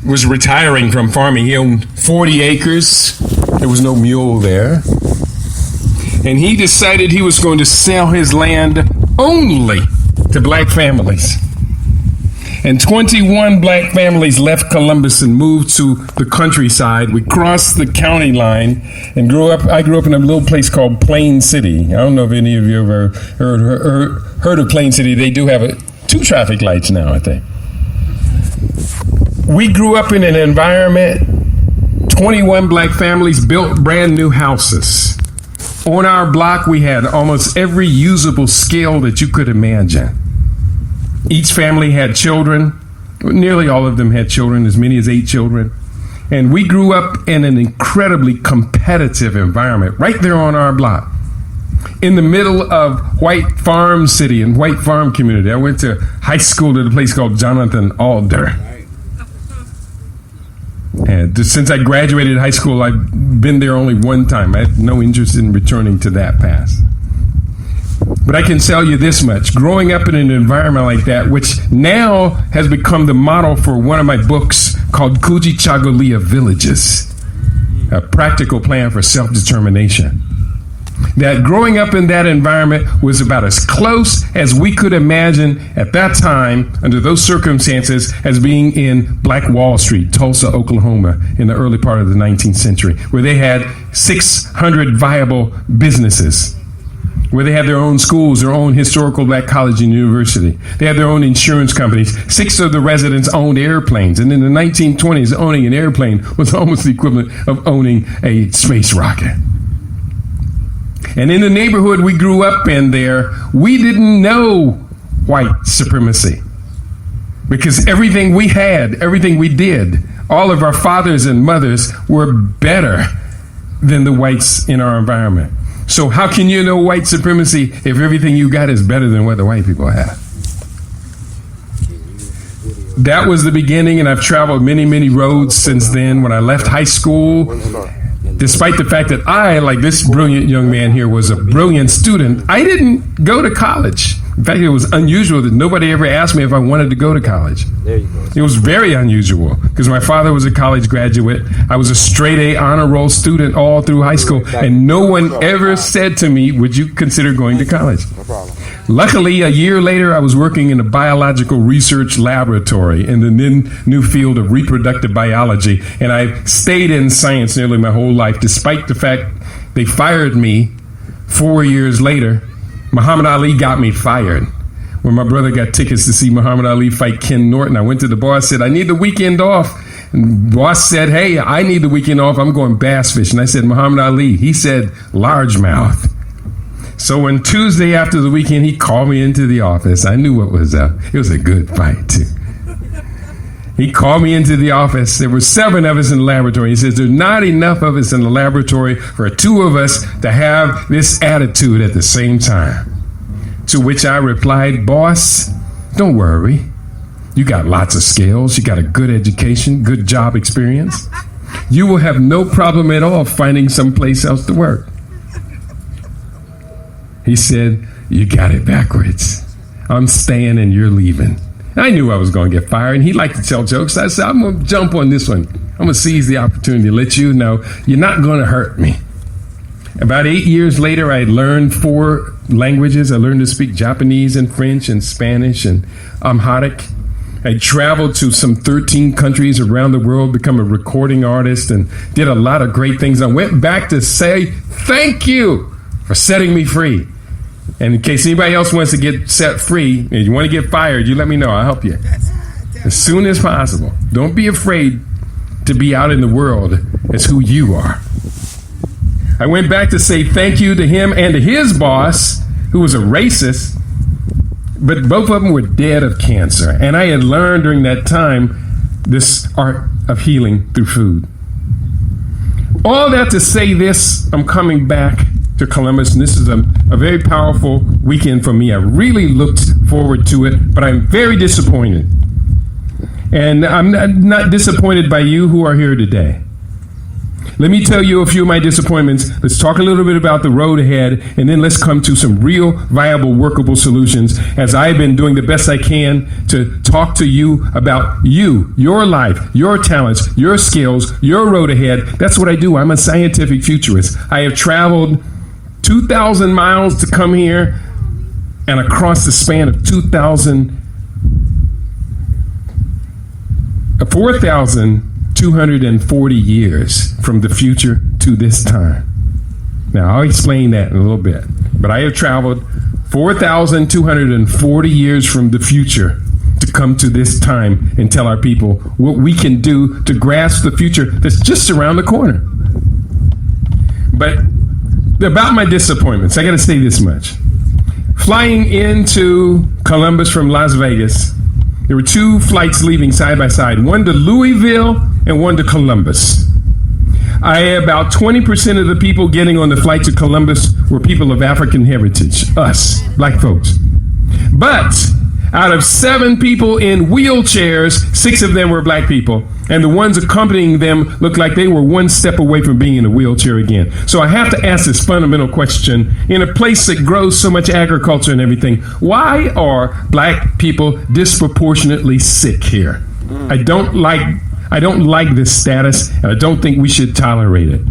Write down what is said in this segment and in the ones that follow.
was retiring from farming. He owned 40 acres. There was no mule there. And he decided he was going to sell his land only to black families. And 21 black families left Columbus and moved to the countryside. We crossed the county line and I grew up in a little place called Plain City. I don't know if any of you ever heard of Plain City. They do have 2 traffic lights now, I think. We grew up in an environment, 21 black families built brand new houses. On our block, we had almost every usable skill that you could imagine. Each family had children. Nearly all of them had children, as many as 8 children. And we grew up in an incredibly competitive environment right there on our block, in the middle of White Farm City and White Farm community. I went to high school at a place called Jonathan Alder. And since I graduated high school, I've been there only one time. I had no interest in returning to that past. But I can tell you this much. Growing up in an environment like that, which now has become the model for one of my books called Kujichagulia Villages, a practical plan for self-determination. That growing up in that environment was about as close as we could imagine at that time, under those circumstances, as being in Black Wall Street, Tulsa, Oklahoma, in the early part of the 19th century, where they had 600 viable businesses, where they had their own schools, their own historical black college and university. They had their own insurance companies. 6 of the residents owned airplanes. And in the 1920s, owning an airplane was almost the equivalent of owning a space rocket. And in the neighborhood we grew up in there, we didn't know white supremacy. Because everything we had, everything we did, all of our fathers and mothers were better than the whites in our environment. So how can you know white supremacy if everything you got is better than what the white people have? That was the beginning, and I've traveled many, many roads since then. When I left high school, despite the fact that I, like this brilliant young man here, was a brilliant student, I didn't go to college. In fact, it was unusual that nobody ever asked me if I wanted to go to college. There you go. It was very unusual because my father was a college graduate. I was a straight A honor roll student all through high school, and no one ever said to me, would you consider going to college? No problem. Luckily, a year later, I was working in a biological research laboratory in the then new field of reproductive biology, and I stayed in science nearly my whole life, despite the fact they fired me 4 years later. Muhammad Ali got me fired. When my brother got tickets to see Muhammad Ali fight Ken Norton, I went to the boss, said, I need the weekend off. And the boss said, hey, I need the weekend off. I'm going bass fishing. I said, Muhammad Ali. He said, largemouth. So on Tuesday after the weekend, he called me into the office. I knew what was up. It was a good fight, too. He called me into the office. There were 7 of us in the laboratory. He says, there's not enough of us in the laboratory for 2 of us to have this attitude at the same time. To which I replied, boss, don't worry. You got lots of skills. You got a good education, good job experience. You will have no problem at all finding someplace else to work. He said, you got it backwards. I'm staying and you're leaving. I knew I was going to get fired, and he liked to tell jokes. I said, I'm going to jump on this one. I'm going to seize the opportunity to let you know you're not going to hurt me. About 8 years later, I learned 4 languages. I learned to speak Japanese and French and Spanish and Amharic. I traveled to some 13 countries around the world, become a recording artist, and did a lot of great things. I went back to say thank you for setting me free. And in case anybody else wants to get set free and you want to get fired, you let me know. I'll help you as soon as possible. Don't be afraid to be out in the world as who you are. I went back to say thank you to him and to his boss, who was a racist, but both of them were dead of cancer. And I had learned during that time this art of healing through food. All that to say this, I'm coming back to Columbus, and this is a very powerful weekend for me. I really looked forward to it, but I'm very disappointed. And I'm not disappointed by you who are here today. Let me tell you a few of my disappointments. Let's talk a little bit about the road ahead, and then let's come to some real, viable, workable solutions, as I've been doing the best I can to talk to you about you, your life, your talents, your skills, your road ahead. That's what I do. I'm a scientific futurist. I have traveled 2,000 miles to come here, and across the span of 4,240 years from the future to this time. Now, I'll explain that in a little bit. But I have traveled 4,240 years from the future to come to this time and tell our people what we can do to grasp the future that's just around the corner. But about my disappointments, I got to say this much. Flying into Columbus from Las Vegas, there were two flights leaving side by side, one to Louisville and one to Columbus. About 20% of the people getting on the flight to Columbus were people of African heritage, us, black folks. But out of 7 people in wheelchairs, 6 of them were black people. And the ones accompanying them looked like they were one step away from being in a wheelchair again. So I have to ask this fundamental question. In a place that grows so much agriculture and everything, why are black people disproportionately sick here? I don't like this status, and I don't think we should tolerate it.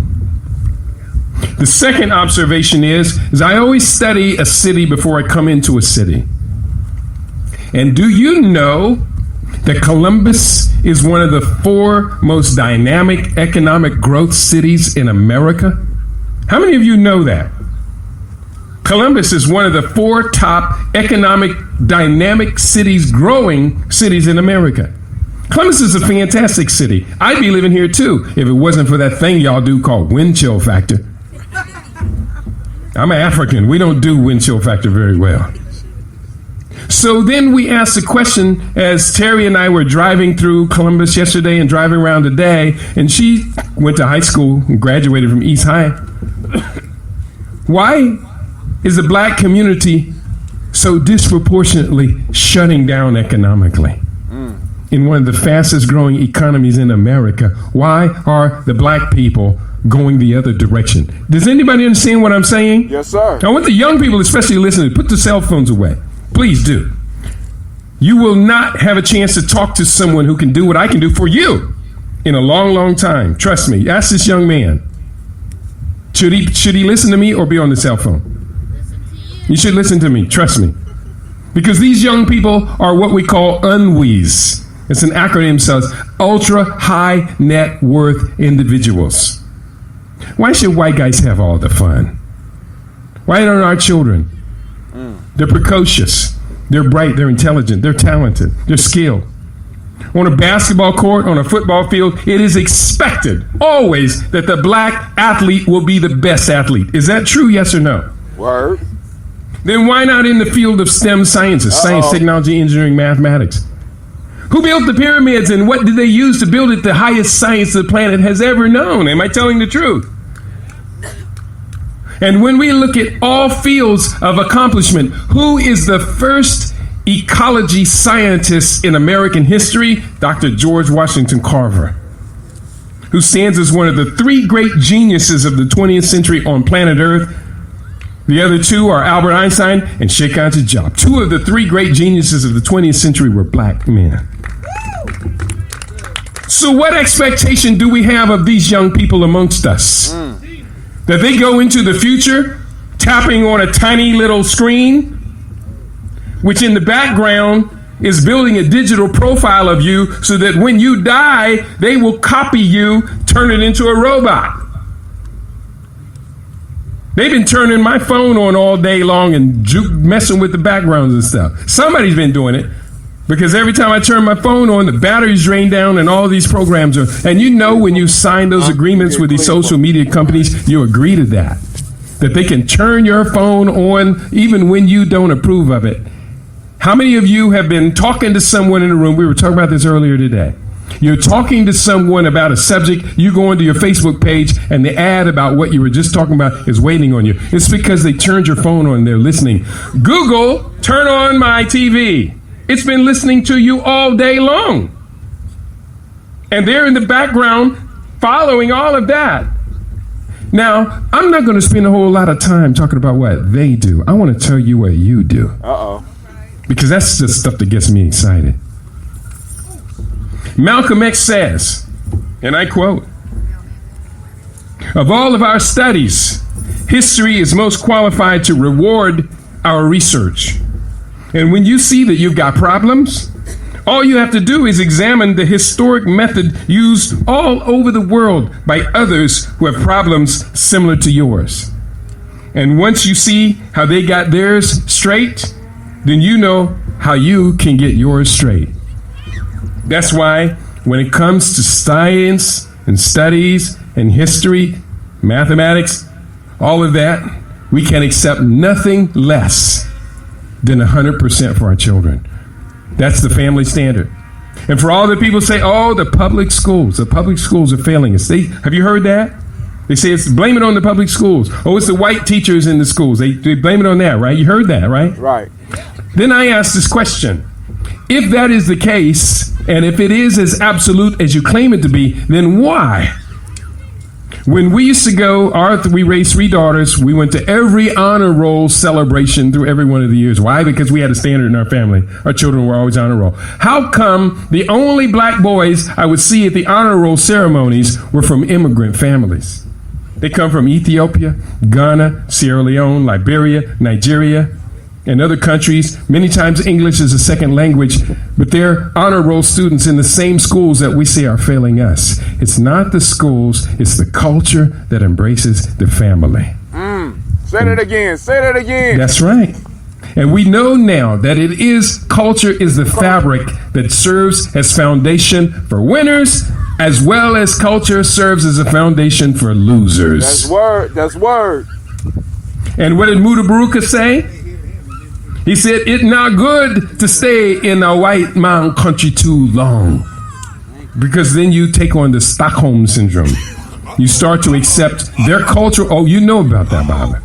The second observation is I always study a city before I come into a city. And do you know that Columbus is one of the 4 most dynamic economic growth cities in America? How many of you know that? Columbus is one of the 4 top economic dynamic cities, growing cities in America. Columbus is a fantastic city. I'd be living here too if it wasn't for that thing y'all do called wind chill factor. I'm an African. We don't do wind chill factor very well. So then we asked the question, as Terry and I were driving through Columbus yesterday and driving around today, and she went to high school and graduated from East High. Why is the black community so disproportionately shutting down economically? In one of the fastest growing economies in America, why are the black people going the other direction? Does anybody understand what I'm saying? Yes, sir. I want the young people especially listening to put the cell phones away. Please do. You will not have a chance to talk to someone who can do what I can do for you in a long, long time. Trust me. Ask this young man. Should he listen to me or be on the cell phone? You should listen to me. Trust me. Because these young people are what we call UNWIs. It's an acronym, says ultra high net worth individuals. Why should white guys have all the fun? Why don't our children? They're precocious. They're bright. They're intelligent. They're talented. They're skilled. On a basketball court, on a football field, it is expected always that the black athlete will be the best athlete. Is that true, yes or no? Word. Then why not in the field of STEM sciences, science, technology, engineering, mathematics? Who built the pyramids, and what did they use to build it? The highest science the planet has ever known. Am I telling the truth? And when we look at all fields of accomplishment, who is the first ecology scientist in American history? Dr. George Washington Carver, who stands as one of the 3 great geniuses of the 20th century on planet Earth. The other 2 are Albert Einstein and Sheikh Anta Diop. 2 of the 3 great geniuses of the 20th century were black men. So what expectation do we have of these young people amongst us? That they go into the future tapping on a tiny little screen, which in the background is building a digital profile of you so that when you die, they will copy you, turn it into a robot. They've been turning my phone on all day long and messing with the backgrounds and stuff. Somebody's been doing it, because every time I turn my phone on, the batteries drain down and all these programs are. And you know, when you sign those agreements with these social media companies, you agree to that they can turn your phone on even when you don't approve of it. How many of you have been talking to someone in the room? We were talking about this earlier today. You're talking to someone about a subject, you go onto your Facebook page, and the ad about what you were just talking about is waiting on you. It's because they turned your phone on, they're listening. Google, turn on my TV. It's been listening to you all day long. And they're in the background following all of that. Now, I'm not going to spend a whole lot of time talking about what they do. I want to tell you what you do. Uh-oh. Because that's the stuff that gets me excited. Malcolm X says, and I quote, "Of all of our studies, history is most qualified to reward our research. And when you see that you've got problems, all you have to do is examine the historic method used all over the world by others who have problems similar to yours. And once you see how they got theirs straight, then you know how you can get yours straight." That's why when it comes to science and studies and history, mathematics, all of that, we can accept nothing less than 100% for our children. That's the family standard. And for all the people say, oh, the public schools are failing us. Have you heard that? They say blame it on the public schools. Oh, it's the white teachers in the schools. They blame it on that, right? You heard that, right? Right. Then I ask this question. If that is the case, and if it is as absolute as you claim it to be, then why? When we used to go, we raised 3 daughters. We went to every honor roll celebration through every one of the years. Why? Because we had a standard in our family. Our children were always honor roll. How come the only black boys I would see at the honor roll ceremonies were from immigrant families? They come from Ethiopia, Ghana, Sierra Leone, Liberia, Nigeria, and other countries. Many times English is a second language, but they're honor roll students in the same schools that we say are failing us. It's not the schools, it's the culture that embraces the family. Say that again. That's right. And we know now that culture is the fabric that serves as foundation for winners, as well as culture serves as a foundation for losers. That's word. And what did Mudaburuka say? He said, it's not good to stay in a white man country too long, because then you take on the Stockholm syndrome. You start to accept their culture. Oh, you know about that, Bob.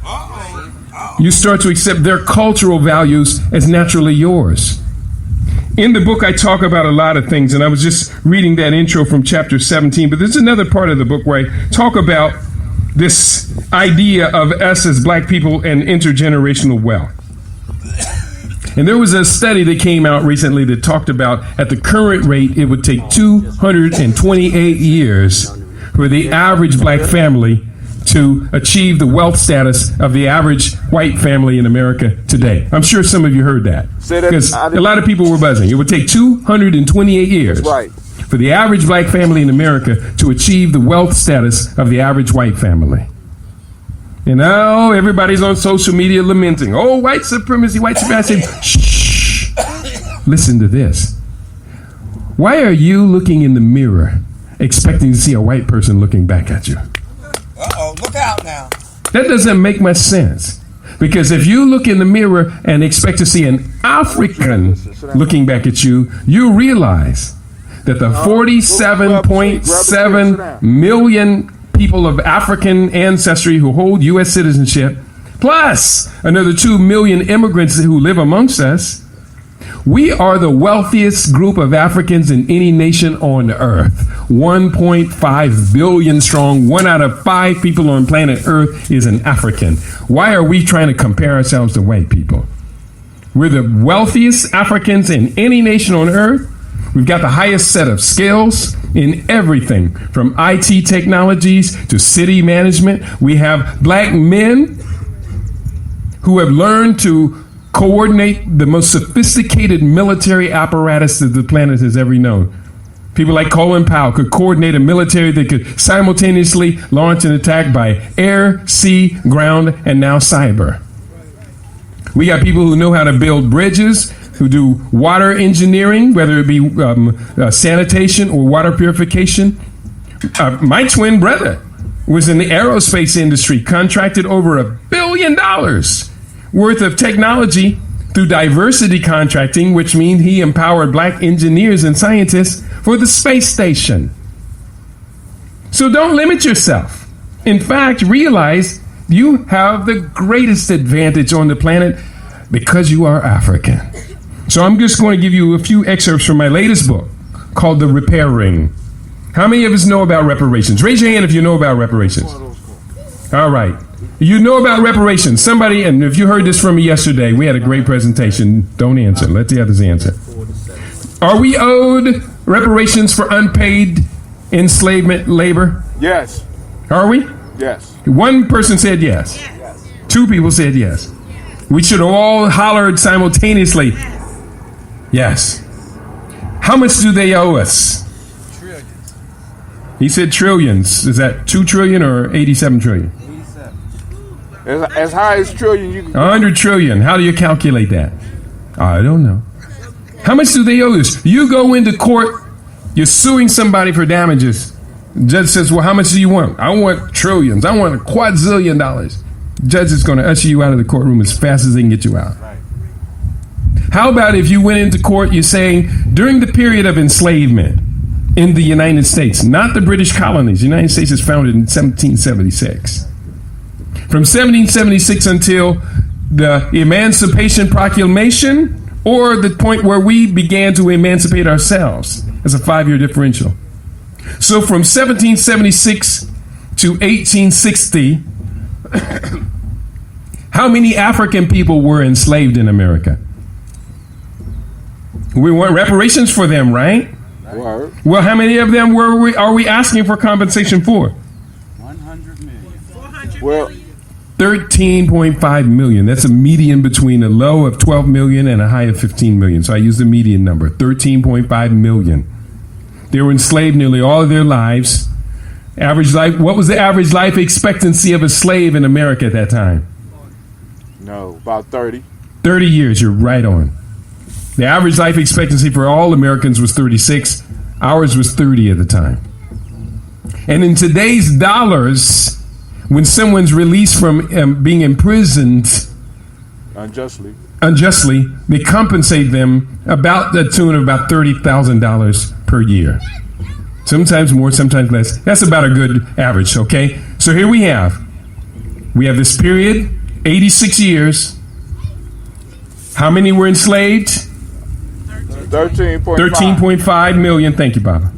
You start to accept their cultural values as naturally yours. In the book, I talk about a lot of things, and I was just reading that intro from chapter 17, but there's another part of the book where I talk about this idea of us as black people and intergenerational wealth. And there was a study that came out recently that talked about, at the current rate, it would take 228 years for the average black family to achieve the wealth status of the average white family in America today. I'm sure some of you heard that. Because a lot of people were buzzing. It would take 228 years for the average black family in America to achieve the wealth status of the average white family. And now everybody's on social media lamenting, oh, white supremacy. Shh. Listen to this. Why are you looking in the mirror expecting to see a white person looking back at you? Uh-oh, look out now. That doesn't make much sense. Because if you look in the mirror and expect to see an African looking back at you, you realize that the 47.7 million people of African ancestry who hold U.S. citizenship, plus another 2 million immigrants who live amongst us, we are the wealthiest group of Africans in any nation on earth. 1.5 billion strong. 1 out of 5 people on planet Earth is an African. Why are we trying to compare ourselves to white people? We're the wealthiest Africans in any nation on earth. We've got the highest set of skills in everything, from IT technologies to city management. We have black men who have learned to coordinate the most sophisticated military apparatus that the planet has ever known. People like Colin Powell could coordinate a military that could simultaneously launch an attack by air, sea, ground, and now cyber. We got people who know how to build bridges, who do water engineering, whether it be sanitation or water purification. My twin brother was in the aerospace industry, contracted over $1 billion worth of technology through diversity contracting, which means he empowered black engineers and scientists for the space station. So don't limit yourself. In fact, realize you have the greatest advantage on the planet because you are African. So I'm just going to give you a few excerpts from my latest book called The Repair Ring. How many of us know about reparations? Raise your hand if you know about reparations. All right. You know about reparations. Somebody, and if you heard this from me yesterday, we had a great presentation. Don't answer. Let the others answer. Are we owed reparations for unpaid enslavement labor? Yes. Are we? Yes. One person said yes. Two people said yes. We should have all hollered simultaneously. Yes. How much do they owe us? Trillions. He said trillions. Is that 2 trillion or 87 trillion? 87. As high as trillion you can. 100 trillion. How do you calculate that? I don't know. How much do they owe us? You go into court, you're suing somebody for damages. The judge says, well, how much do you want? I want trillions. I want $2 quadrillion. The judge is going to usher you out of the courtroom as fast as they can get you out. Right. How about if you went into court, you're saying, during the period of enslavement in the United States, not the British colonies, the United States is founded in 1776. From 1776 until the Emancipation Proclamation, or the point where we began to emancipate ourselves, as a 5-year differential. So from 1776 to 1860, how many African people were enslaved in America? We want reparations for them, right? Word. Well, how many of them are we asking for compensation for? 100 million. Well, 13.5 million. That's a median between a low of 12 million and a high of 15 million. So I use the median number, 13.5 million. They were enslaved nearly all of their lives. Average life. What was the average life expectancy of a slave in America at that time? no, about 30. 30 years. You're right on. The average life expectancy for all Americans was 36. Ours was 30 at the time. And in today's dollars, when someone's released from being imprisoned Unjustly. they compensate them about the tune of about $30,000 per year. Sometimes more, sometimes less. That's about a good average, okay? So here we have this period, 86 years. How many were enslaved? 13.5. 13.5 million. Thank you, Baba.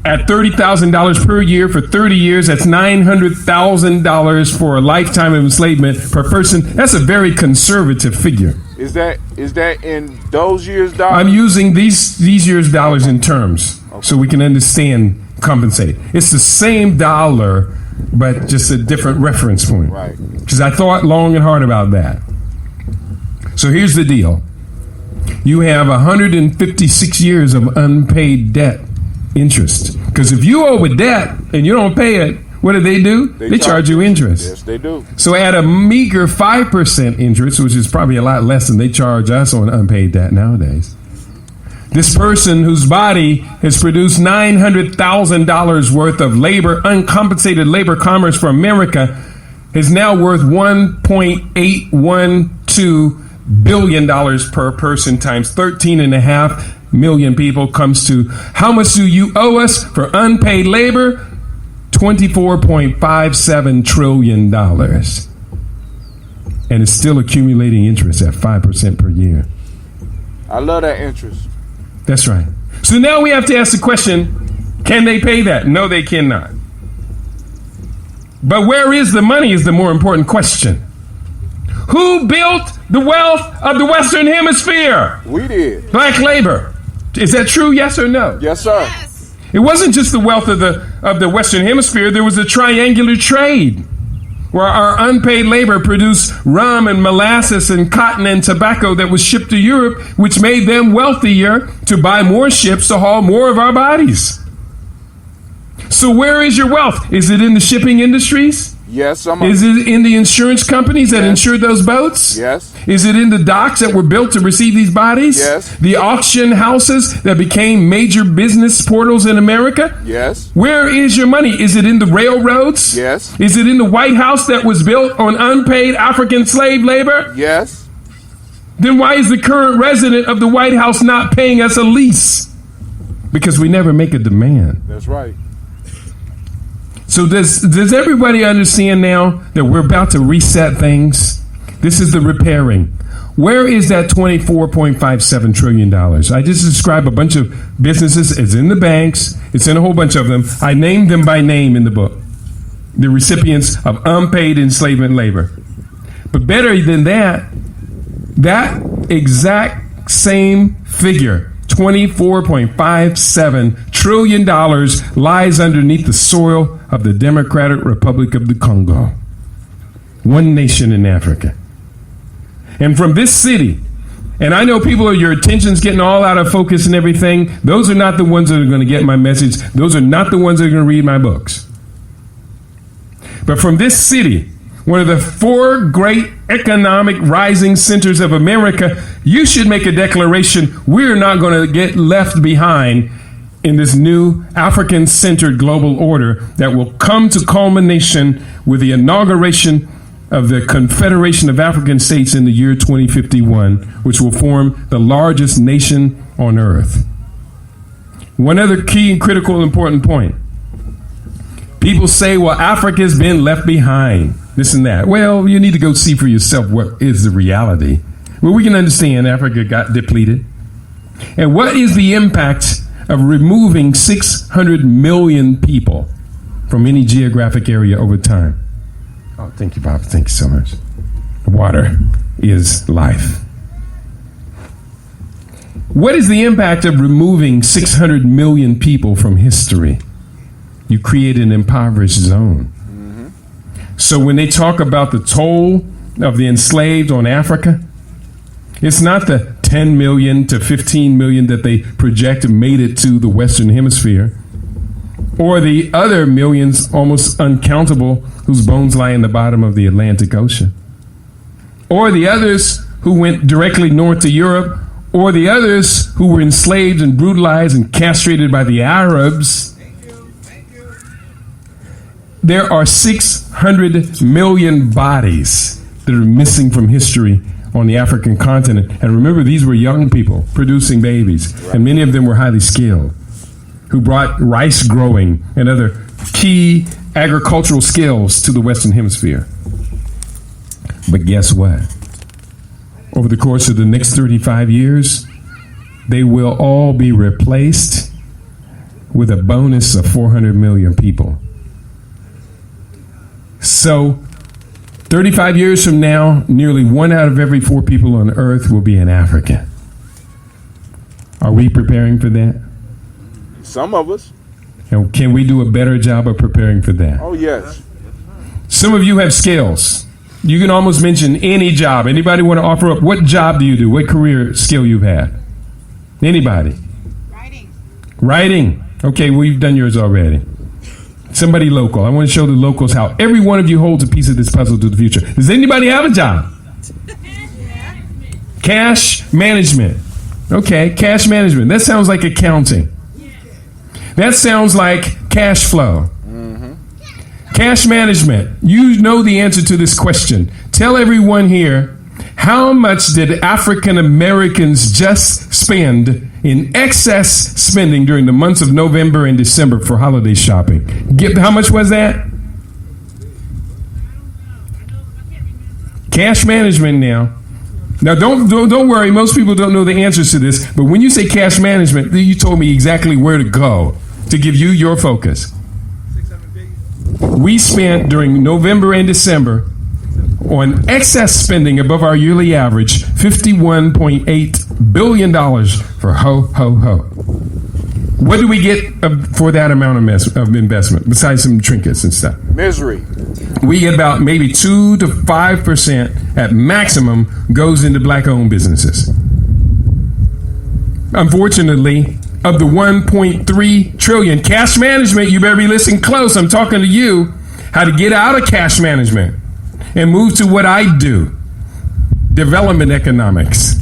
At $30,000 per year for 30 years, that's $900,000 for a lifetime of enslavement per person. That's a very conservative figure. Is that in those years' dollars? I'm using these years' dollars in terms so we can understand compensate. It's the same dollar, but just a different reference point. Right. Because I thought long and hard about that. So here's the deal. You have 156 years of unpaid debt interest. Because if you owe a debt and you don't pay it, what do? They charge you interest. Yes, they do. So at a meager 5% interest, which is probably a lot less than they charge us on unpaid debt nowadays, this person whose body has produced $900,000 worth of labor, uncompensated labor commerce for America, is now worth $1.812 billion per person times 13.5 million people comes to how much do you owe us for unpaid labor? $24.57 trillion. And it's still accumulating interest at 5% per year. I love that interest. That's right. So now we have to ask the question, can they pay that? No, they cannot. But where is the money is the more important question. Who built the wealth of the Western Hemisphere? We did. Black labor. Is that true, yes or no? Yes, sir. It wasn't just the wealth of the Western Hemisphere. There was a triangular trade where our unpaid labor produced rum and molasses and cotton and tobacco that was shipped to Europe, which made them wealthier to buy more ships to haul more of our bodies. So where is your wealth? Is it in the shipping industries? Yes, Is it in the insurance companies that insure those boats? Yes. Is it in the docks that were built to receive these bodies? Yes. The auction houses that became major business portals in America? Yes. Where is your money? Is it in the railroads? Yes. Is it in the White House that was built on unpaid African slave labor? Yes. Then why is the current resident of the White House not paying us a lease? Because we never make a demand. That's right. So does everybody understand now that we're about to reset things? This is the repairing. Where is that $24.57 trillion? I just described a bunch of businesses. It's in the banks. It's in a whole bunch of them. I named them by name in the book. the recipients of unpaid enslavement labor. But better than that, that exact same figure, $24.57 trillion, lies underneath the soil of the Democratic Republic of the Congo, one nation in Africa. And from this city, and I know your attention's getting all out of focus and everything. Those are not the ones that are going to get my message. Those are not the ones that are going to read my books. But from this city, one of the 4 great economic rising centers of America, you should make a declaration: we're not going to get left behind in this new African-centered global order that will come to culmination with the inauguration of the Confederation of African States in the year 2051, which will form the largest nation on earth. One other key and critical important point. People say, well, Africa's been left behind, this and that. Well, you need to go see for yourself what is the reality. Well, we can understand Africa got depleted. And what is the impact of removing 600 million people from any geographic area over time? Oh, thank you, Bob. Thank you so much. Water is life. What is the impact of removing 600 million people from history? You create an impoverished zone. Mm-hmm. So when they talk about the toll of the enslaved on Africa, it's not the 10 million to 15 million that they project made it to the Western Hemisphere, or the other millions, almost uncountable, whose bones lie in the bottom of the Atlantic Ocean, or the others who went directly north to Europe, or the others who were enslaved and brutalized and castrated by the Arabs. There are 600 million bodies that are missing from history on the African continent. And remember, these were young people producing babies, and many of them were highly skilled, who brought rice growing and other key agricultural skills to the Western Hemisphere. But guess what? Over the course of the next 35 years, they will all be replaced with a bonus of 400 million people. So 35 years from now, nearly 1 out of every 4 people on earth will be an African. Are we preparing for that? Some of us. And can we do a better job of preparing for that? Oh, yes. Some of you have skills. You can almost mention any job. Anybody want to offer up? What job do you do? What career skill you've had? Anybody? Writing. Okay, we've done yours already. Somebody local. I want to show the locals how every one of you holds a piece of this puzzle to the future. Does anybody have a job? Cash management. Okay, cash management. That sounds like accounting. That sounds like cash flow. Mm-hmm. Cash management. You know the answer to this question. Tell everyone here, how much did African Americans just spend in excess spending during the months of November and December for holiday shopping? How much was that? Cash management now. Now, don't worry. Most people don't know the answers to this. But when you say cash management, you told me exactly where to go to give you your focus. We spent during November and December on excess spending above our yearly average, $51.8 billion for ho, ho, ho. What do we get for that amount of investment, besides some trinkets and stuff? Misery. We get about maybe 2 to 5% at maximum goes into black-owned businesses. Unfortunately, of the 1.3 trillion, cash management, you better be listening close. I'm talking to you, how to get out of cash management and move to what I do, development economics.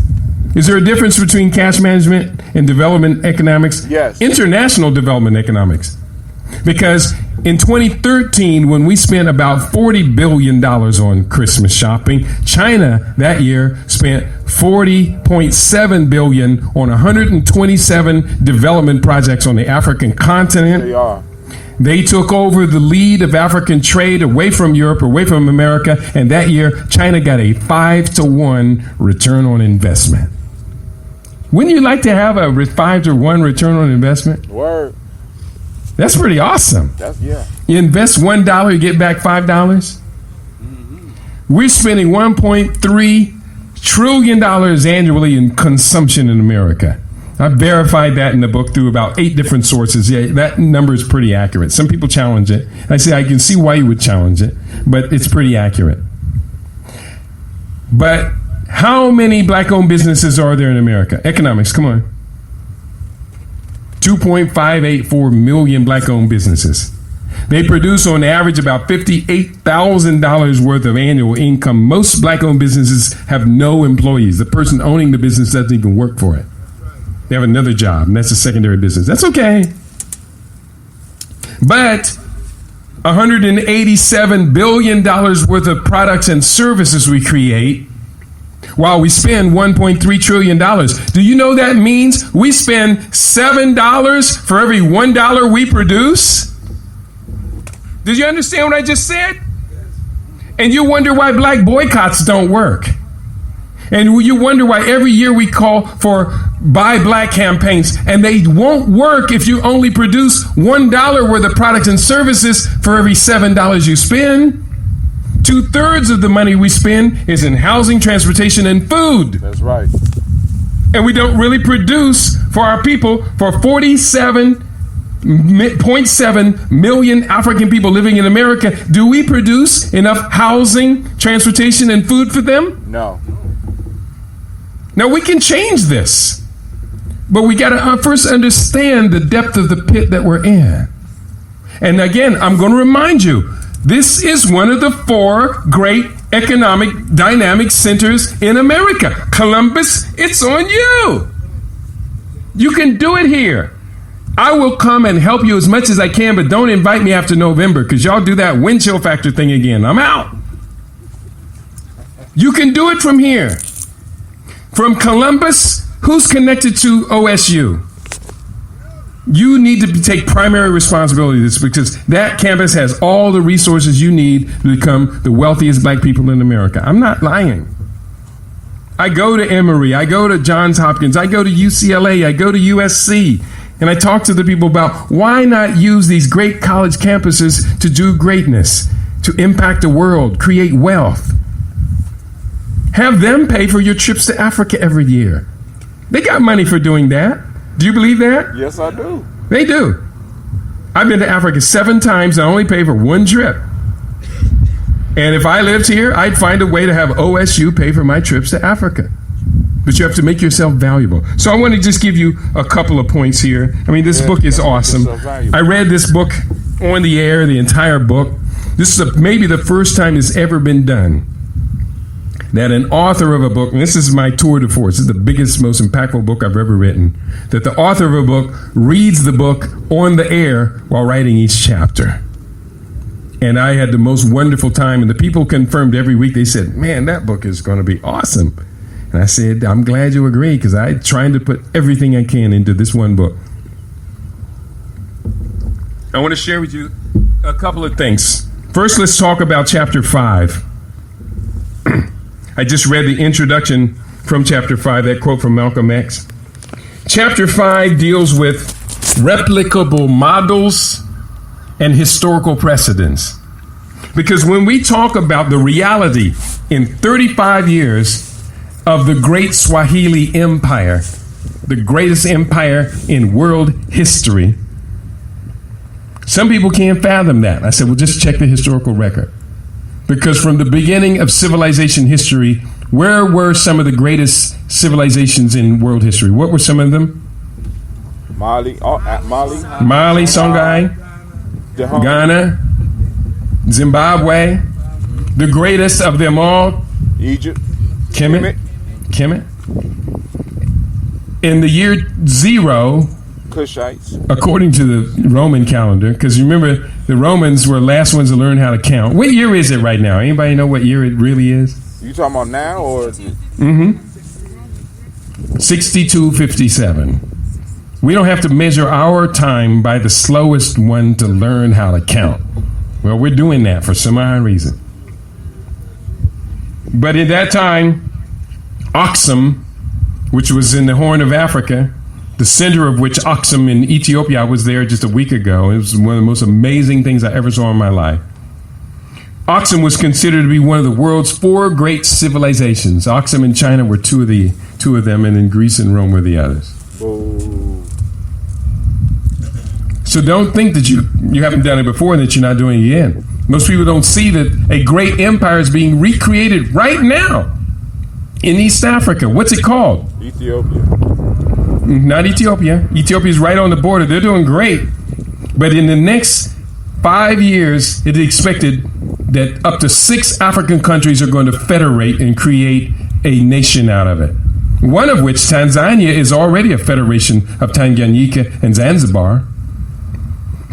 Is there a difference between cash management and development economics? Yes. International development economics. Because in 2013, when we spent about $40 billion on Christmas shopping, China that year spent $40.7 billion on 127 development projects on the African continent. They are. They took over the lead of African trade away from Europe, away from America, and that year, China got a 5-to-1 return on investment. Wouldn't you like to have a 5-to-1 return on investment? Word. That's pretty awesome. You invest $1, you get back $5. We're spending $1.3 trillion annually in consumption in America. I verified that in the book through about 8 different sources. Yeah, that number is pretty accurate. Some people challenge it. I say I can see why you would challenge it, but it's pretty accurate. But how many black-owned businesses are there in America? Economics, come on. 2.584 million black-owned businesses. They produce on average about $58,000 worth of annual income. Most black-owned businesses have no employees. The person owning the business doesn't even work for it. They have another job, and that's a secondary business. That's okay. But $187 billion worth of products and services we create while we spend $1.3 trillion. Do you know that means we spend $7 for every $1 we produce? Did you understand what I just said? And you wonder why black boycotts don't work. And you wonder why every year we call for buy black campaigns, and they won't work if you only produce $1 worth of products and services for every $7 you spend. 2/3 of the money we spend is in housing, transportation, and food. That's right. And we don't really produce for our people, for 47.7 million African people living in America. Do we produce enough housing, transportation, and food for them? No. Now, we can change this, but we got to first understand the depth of the pit that we're in. And again, I'm going to remind you, this is one of the 4 great economic dynamic centers in America. Columbus, it's on you. You can do it here. I will come and help you as much as I can, but don't invite me after November, because y'all do that wind chill factor thing again. I'm out. You can do it from here. From Columbus, who's connected to OSU? You need to take primary responsibility for this, because that campus has all the resources you need to become the wealthiest black people in America. I'm not lying. I go to Emory, I go to Johns Hopkins, I go to UCLA, I go to USC, and I talk to the people about why not use these great college campuses to do greatness, to impact the world, create wealth. Have them pay for your trips to Africa every year. They got money for doing that. Do you believe that? Yes, I do. They do. I've been to Africa 7 times. I only pay for 1 trip. And if I lived here, I'd find a way to have OSU pay for my trips to Africa. But you have to make yourself valuable. So I want to just give you a couple of points here. I mean, this book is awesome. I read this book on the air, the entire book. This is maybe the first time it's ever been done that an author of a book, and this is my tour de force, this is the biggest, most impactful book I've ever written, that the author of a book reads the book on the air while writing each chapter. And I had the most wonderful time, and the people confirmed every week. They said, man, that book is going to be awesome. And I said, I'm glad you agree, because I'm trying to put everything I can into this one book. I want to share with you a couple of things. First, let's talk about chapter 5. I just read the introduction from chapter 5, that quote from Malcolm X. Chapter 5 deals with replicable models and historical precedents. Because when we talk about the reality in 35 years of the great Swahili Empire, the greatest empire in world history, some people can't fathom that. I said, well, just check the historical record. Because from the beginning of civilization history, where were some of the greatest civilizations in world history? What were some of them? Mali, Songhai, Ghana, Zimbabwe, the greatest of them all, Egypt, Kemet. In the year 0, Cushites, according to the Roman calendar, because you remember the Romans were the last ones to learn how to count. What year is it right now? Anybody know what year it really is? You talking about now or? 6257. We don't have to measure our time by the slowest one to learn how to count. Well, we're doing that for some odd reason. But in that time, Oxum, which was in the Horn of Africa, the center of which Aksum in Ethiopia. I was there just a week ago. It was one of the most amazing things I ever saw in my life. Aksum was considered to be one of the world's 4 great civilizations. Aksum in China were two of them, and in Greece and Rome were the others. Oh. So don't think that you haven't done it before and that you're not doing it again. Most people don't see that a great empire is being recreated right now in East Africa. What's it called? Ethiopia. Not Ethiopia. Ethiopia's right on the border. They're doing great. But in the next 5 years, it is expected that up to 6 African countries are going to federate and create a nation out of it. One of which, Tanzania, is already a federation of Tanganyika and Zanzibar.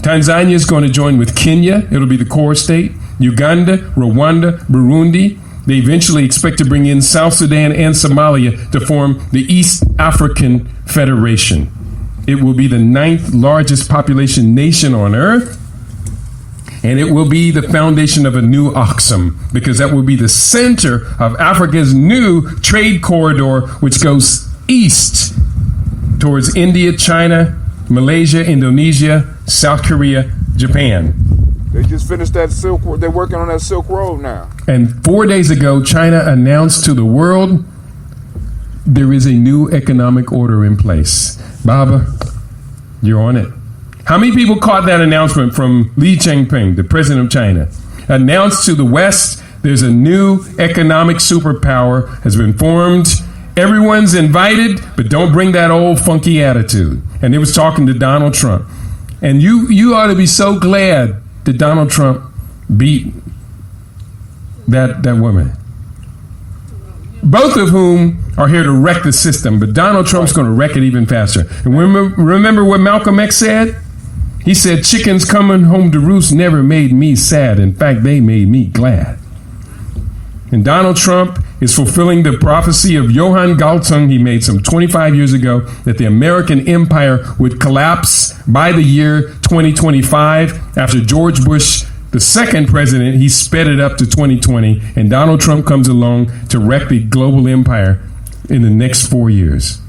Tanzania is going to join with Kenya. It'll be the core state. Uganda, Rwanda, Burundi. They eventually expect to bring in South Sudan and Somalia to form the East African Federation. It will be the 9th largest population nation on earth. And it will be the foundation of a new Aksum, because that will be the center of Africa's new trade corridor, which goes east towards India, China, Malaysia, Indonesia, South Korea, Japan. They just finished that Silk Road. They're working on that Silk Road now. And 4 days ago, China announced to the world there is a new economic order in place. Baba, you're on it. How many people caught that announcement from Li Jinping, the president of China? Announced to the West, there's a new economic superpower has been formed. Everyone's invited, but don't bring that old funky attitude. And they was talking to Donald Trump. And you ought to be so glad that Donald Trump beat that woman. Both of whom are here to wreck the system, but Donald Trump's going to wreck it even faster. And remember what Malcolm X said? He said, chickens coming home to roost never made me sad. In fact, they made me glad. And Donald Trump is fulfilling the prophecy of Johann Galtung he made some 25 years ago that the American empire would collapse by the year 2025. After George Bush, the second president, he sped it up to 2020. And Donald Trump comes along to wreck the global empire in the next 4 years.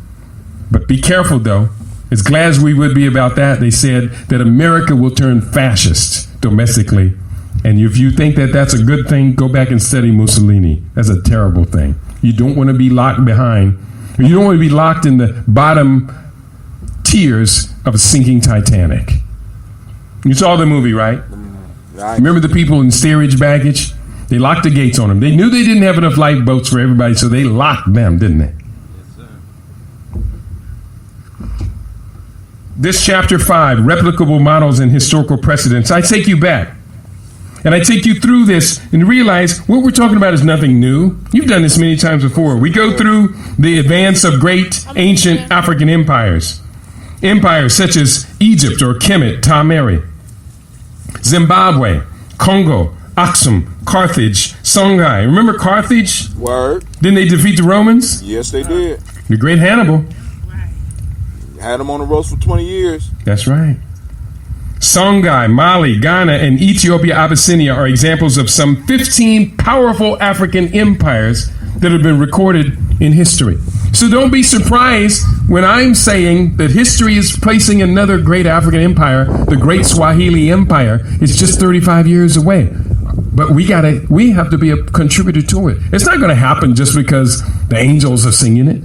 But be careful, though. As glad as we would be about that, they said that America will turn fascist domestically. And if you think that that's a good thing, go back and study Mussolini. That's a terrible thing. You don't want to be locked behind. You don't want to be locked in the bottom tiers of a sinking Titanic. You saw the movie, right? Remember the people in steerage baggage? They locked the gates on them. They knew they didn't have enough lifeboats for everybody, so they locked them, didn't they? This chapter 5, replicable models and historical precedents. I take you back. And I take you through this and realize what we're talking about is nothing new. You've done this many times before. We go through the advance of great ancient African empires. Empires such as Egypt or Kemet, Tameri, Zimbabwe, Congo, Aksum, Carthage, Songhai. Remember Carthage? Word. Didn't they defeat the Romans? Yes, they did. The great Hannibal. Had them on the ropes for 20 years. That's right. Songhai, Mali, Ghana, and Ethiopia, Abyssinia are examples of some 15 powerful African empires that have been recorded in history. So don't be surprised when I'm saying that history is placing another great African empire, the Great Swahili Empire. It's just 35 years away. But we have to be a contributor to it. It's not going to happen just because the angels are singing it.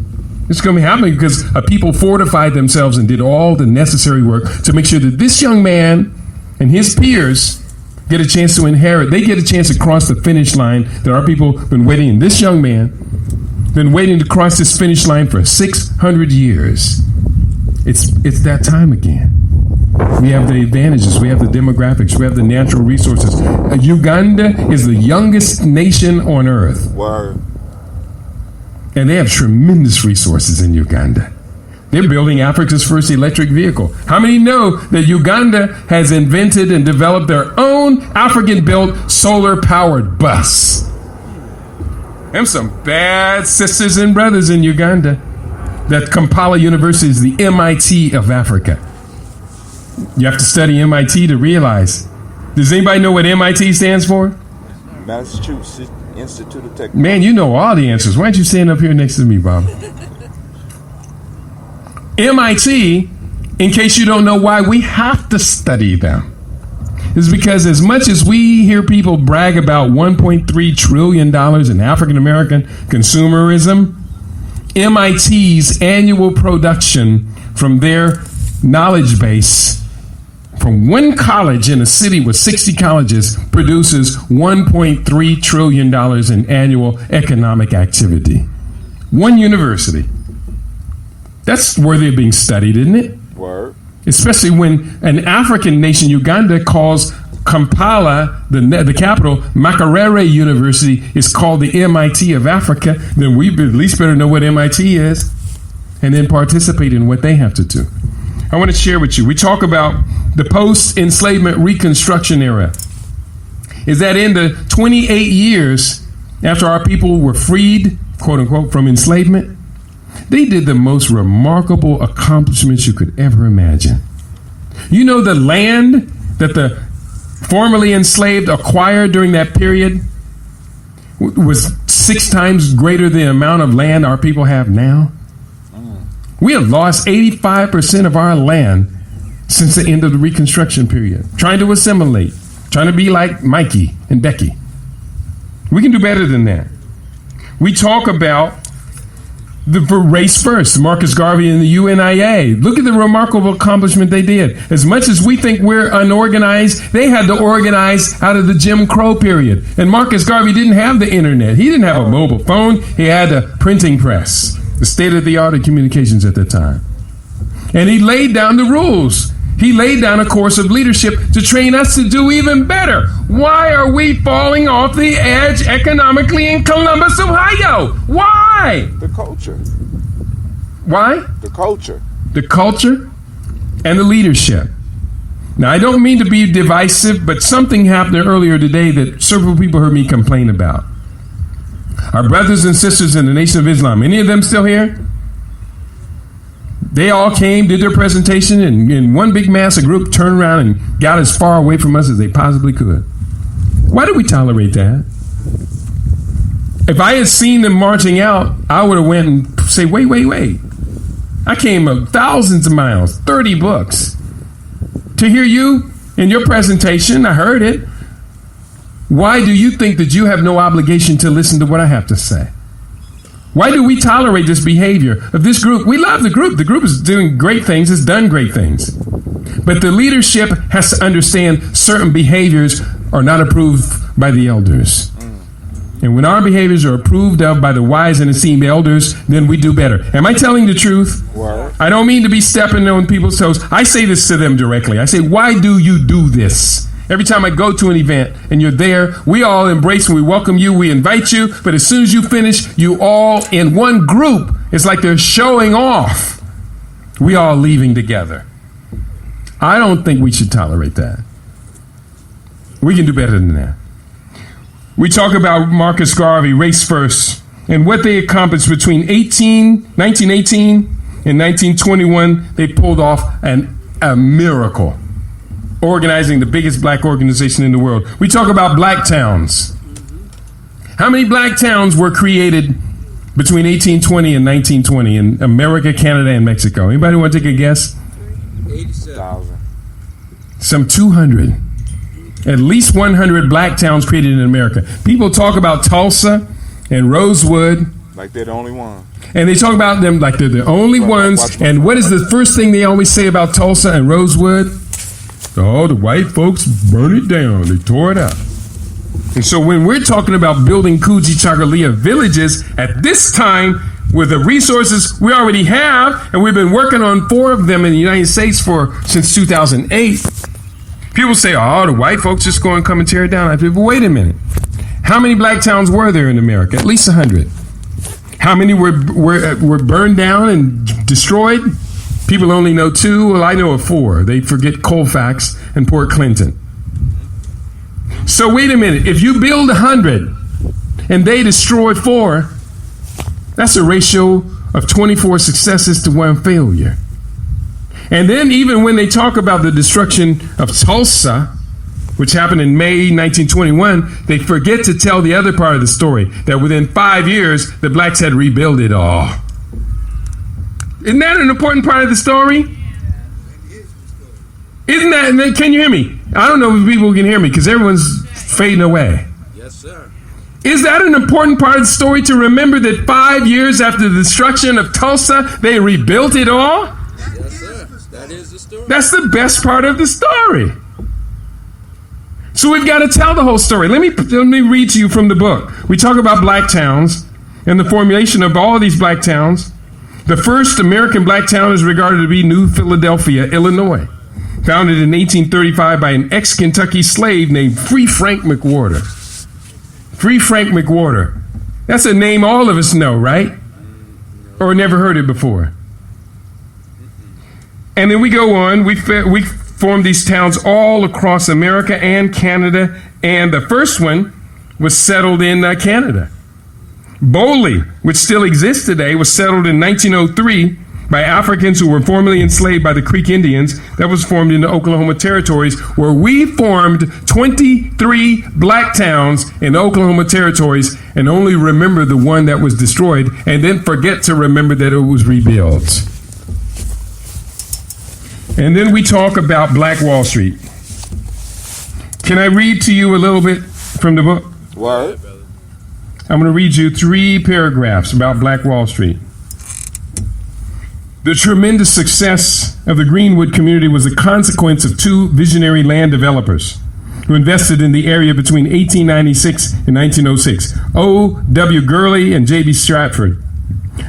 It's going to be happening because people fortified themselves and did all the necessary work to make sure that this young man and his peers get a chance to inherit. They get a chance to cross the finish line that our people have been waiting. And this young man been waiting to cross this finish line for 600 years. It's that time again. We have the advantages. We have the demographics. We have the natural resources. Uganda is the youngest nation on earth. Word. And they have tremendous resources in Uganda. They're building Africa's first electric vehicle. How many know that Uganda has invented and developed their own African-built solar-powered bus? Them some bad sisters and brothers in Uganda. That Kampala University is the MIT of Africa. You have to study MIT to realize. Does anybody know what MIT stands for? Massachusetts Institute of Technology. Man, you know all the answers. Why aren't you standing up here next to me, Bob? MIT, in case you don't know why we have to study them, is because as much as we hear people brag about $1.3 trillion in African American consumerism, MIT's annual production from their knowledge base from one college in a city with 60 colleges produces $1.3 trillion in annual economic activity. One university. That's worthy of being studied, isn't it? Word. Especially when an African nation, Uganda, calls Kampala, the capital, Makerere University, is called the MIT of Africa, then we at least better know what MIT is and then participate in what they have to do. I want to share with you. We talk about the post-enslavement Reconstruction era. Is that in the 28 years after our people were freed, quote unquote, from enslavement, they did the most remarkable accomplishments you could ever imagine. You know, the land that the formerly enslaved acquired during that period was 6 times greater than the amount of land our people have now. We have lost 85% of our land since the end of the Reconstruction period, trying to assimilate, trying to be like Mikey and Becky. We can do better than that. We talk about the race first, Marcus Garvey and the UNIA. Look at the remarkable accomplishment they did. As much as we think we're unorganized, they had to organize out of the Jim Crow period. And Marcus Garvey didn't have the internet. He didn't have a mobile phone. He had a printing press, the state-of-the-art of communications at the time. And he laid down the rules. He laid down a course of leadership to train us to do even better. Why are we falling off the edge economically in Columbus, Ohio? Why? The culture. Why? The culture. The culture and the leadership. Now, I don't mean to be divisive, but something happened earlier today that several people heard me complain about. Our brothers and sisters in the Nation of Islam, any of them still here? They all came, did their presentation, and in one big mass, a group turned around and got as far away from us as they possibly could. Why do we tolerate that? If I had seen them marching out, I would have went and say, wait. I came of thousands of miles, 30 books, to hear you in your presentation. I heard it. Why do you think that you have no obligation to listen to what I have to say? Why do we tolerate this behavior of this group? We love the group. The group is doing great things. It's done great things. But the leadership has to understand certain behaviors are not approved by the elders. And when our behaviors are approved of by the wise and esteemed elders, then we do better. Am I telling the truth? Well, I don't mean to be stepping on people's toes. I say this to them directly. I say, why do you do this? Every time I go to an event and you're there, we all embrace and we welcome you, we invite you, but as soon as you finish, you all in one group, it's like they're showing off. We all leaving together. I don't think we should tolerate that. We can do better than that. We talk about Marcus Garvey, race first, and what they accomplished between 1918 and 1921. They pulled off a miracle, organizing the biggest black organization in the world. We talk about black towns. How many black towns were created between 1820 and 1920 in America, Canada, and Mexico? Anybody want to take a guess? 87,000. Some 200. At least 100 black towns created in America. People talk about Tulsa and Rosewood. Like they're the only one. And they talk about them like they're the only ones. And what is the first thing they always say about Tulsa and Rosewood? Oh, the white folks burned it down. They tore it up. And so when we're talking about building Kujichagulia villages at this time with the resources we already have, and we've been working on 4 of them in the United States since 2008, people say, oh, the white folks just go and come and tear it down. I said, but wait a minute. How many black towns were there in America? At least 100. How many were burned down and destroyed? People only know 2. Well, I know of 4. They forget Colfax and Port Clinton. So wait a minute. If you build 100 and they destroy 4, that's a ratio of 24 successes to 1 failure. And then even when they talk about the destruction of Tulsa, which happened in May 1921, they forget to tell the other part of the story, that within 5 years, the blacks had rebuilt it all. Isn't that an important part of the story? Isn't that, can you hear me? I don't know if people can hear me because everyone's fading away. Yes, sir. Is that an important part of the story to remember that 5 years after the destruction of Tulsa, they rebuilt it all? Yes, sir. That is the story. That's the best part of the story. So we've got to tell the whole story. Let me read to you from the book. We talk about black towns and the formulation of all these black towns. The first American black town is regarded to be New Philadelphia, Illinois, founded in 1835 by an ex-Kentucky slave named Free Frank McWhorter. Free Frank McWhorter. That's a name all of us know, right? Or never heard it before. And then we go on. We formed these towns all across America and Canada. And the first one was settled in Canada. Boley, which still exists today, was settled in 1903 by Africans who were formerly enslaved by the Creek Indians. That was formed in the Oklahoma territories, where we formed 23 black towns in the Oklahoma territories and only remember the one that was destroyed and then forget to remember that it was rebuilt. And then we talk about Black Wall Street. Can I read to you a little bit from the book? What? I'm going to read you 3 paragraphs about Black Wall Street. The tremendous success of the Greenwood community was a consequence of 2 visionary land developers who invested in the area between 1896 and 1906, O.W. Gurley and J.B. Stratford.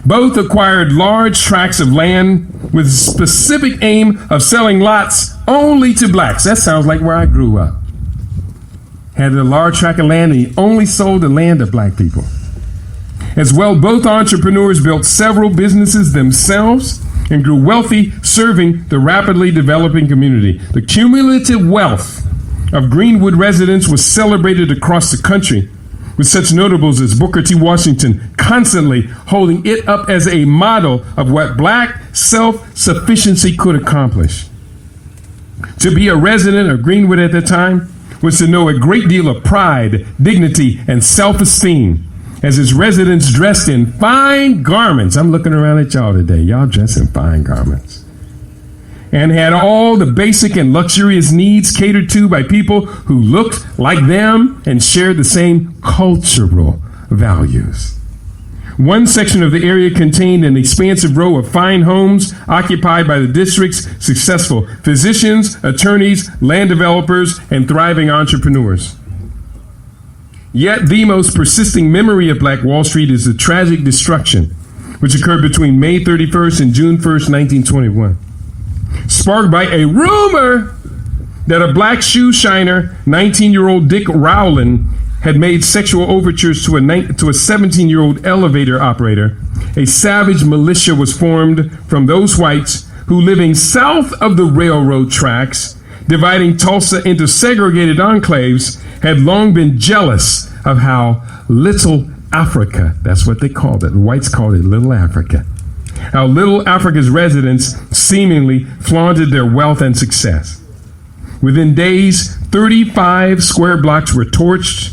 Both acquired large tracts of land with the specific aim of selling lots only to blacks. That sounds like where I grew up. Had a large tract of land and he only sold the land to black people. As well, both entrepreneurs built several businesses themselves and grew wealthy, serving the rapidly developing community. The cumulative wealth of Greenwood residents was celebrated across the country, with such notables as Booker T. Washington constantly holding it up as a model of what black self-sufficiency could accomplish. To be a resident of Greenwood at that time was to know a great deal of pride, dignity, and self-esteem, as its residents dressed in fine garments. I'm looking around at y'all today. Y'all dress in fine garments. And had all the basic and luxurious needs catered to by people who looked like them and shared the same cultural values. One section of the area contained an expansive row of fine homes occupied by the district's successful physicians, attorneys, land developers, and thriving entrepreneurs. Yet the most persisting memory of Black Wall Street is the tragic destruction which occurred between May 31st and June 1st, 1921, sparked by a rumor that a black shoe shiner, 19-year-old Dick Rowland, had made sexual overtures to a 17-year-old elevator operator. A savage militia was formed from those whites who, living south of the railroad tracks, dividing Tulsa into segregated enclaves, had long been jealous of how Little Africa, that's what they called it, the whites called it Little Africa, how Little Africa's residents seemingly flaunted their wealth and success. Within days, 35 square blocks were torched,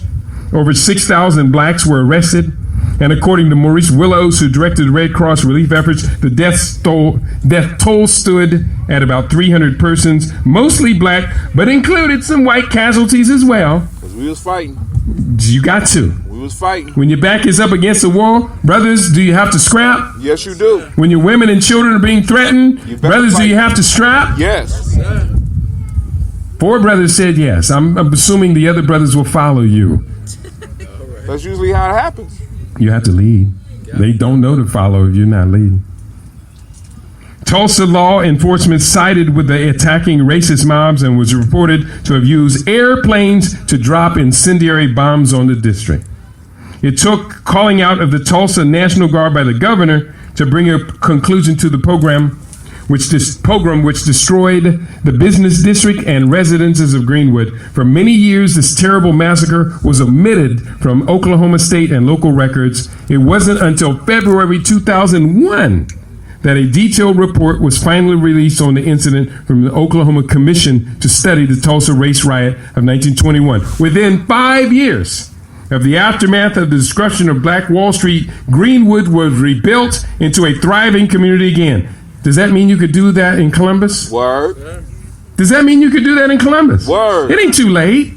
over 6,000 blacks were arrested, and according to Maurice Willows, who directed Red Cross relief efforts, the death toll stood at about 300 persons, mostly black, but included some white casualties as well. Because we was fighting. You got to. We was fighting. When your back is up against the wall, brothers, do you have to scrap? Yes, you do. When your women and children are being threatened, brothers, fight. do you have to strap? Yes. 4 brothers said yes. I'm assuming the other brothers will follow you. That's usually how it happens. You have to lead. They don't know to follow if you're not leading. Tulsa law enforcement sided with the attacking racist mobs and was reported to have used airplanes to drop incendiary bombs on the district. It took calling out of the Tulsa National Guard by the governor to bring a conclusion to the pogrom, which destroyed the business district and residences of Greenwood. For many years, this terrible massacre was omitted from Oklahoma state and local records. It wasn't until February 2001 that a detailed report was finally released on the incident from the Oklahoma Commission to study the Tulsa race riot of 1921. Within 5 years, of the aftermath of the destruction of Black Wall Street, Greenwood was rebuilt into a thriving community again. Does that mean you could do that in Columbus? Word. Does that mean you could do that in Columbus? Word. It ain't too late.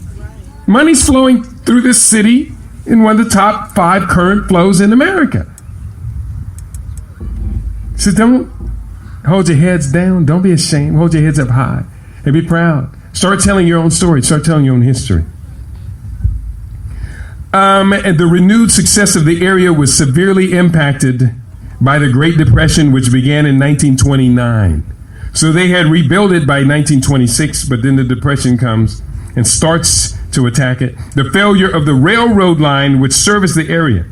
Money's flowing through this city in one of the top 5 current flows in America. So don't hold your heads down. Don't be ashamed. Hold your heads up high and be proud. Start telling your own story. Start telling your own history. And the renewed success of the area was severely impacted by the Great Depression, which began in 1929. So they had rebuilt it by 1926, but then the Depression comes and starts to attack it. The failure of the railroad line which serviced the area.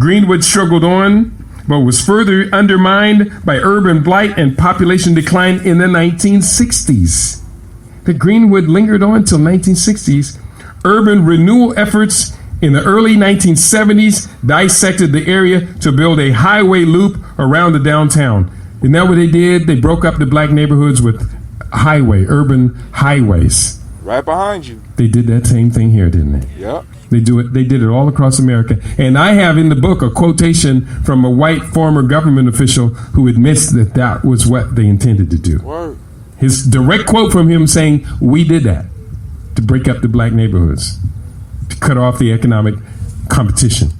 Greenwood struggled on, but was further undermined by urban blight and population decline in the 1960s. The Greenwood lingered on until 1960s. Urban renewal efforts in the early 1970s dissected the area to build a highway loop around the downtown. Isn't that what they did? They broke up the black neighborhoods with urban highways. Right behind you. They did that same thing here, didn't they? Yep. They did it all across America. And I have in the book a quotation from a white former government official who admits that that was what they intended to do. Word. His direct quote from him saying, we did that to break up the black neighborhoods, to cut off the economic competition.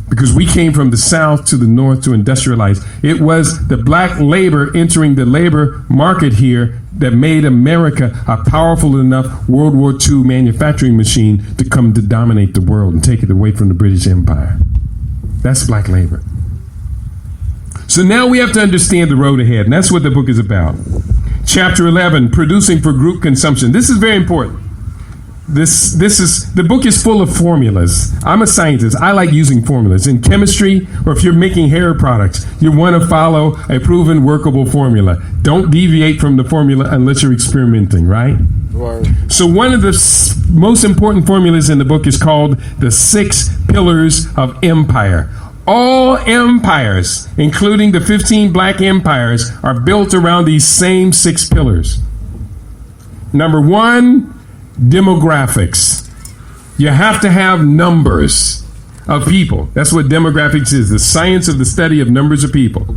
Because we came from the South to the North to industrialize. It was the black labor entering the labor market here that made America a powerful enough World War II manufacturing machine to come to dominate the world and take it away from the British Empire. That's black labor. So now we have to understand the road ahead, and that's what the book is about. Chapter 11, producing for group consumption. This is very important. The book is full of formulas. I'm a scientist. I like using formulas. In chemistry, or if you're making hair products, you want to follow a proven workable formula. Don't deviate from the formula unless you're experimenting, right? Right. So one of the most important formulas in the book is called the 6 Pillars of Empire. All empires, including the 15 black empires, are built around these same 6 pillars. Number 1, demographics. You have to have numbers of people. That's what demographics is, the science of the study of numbers of people.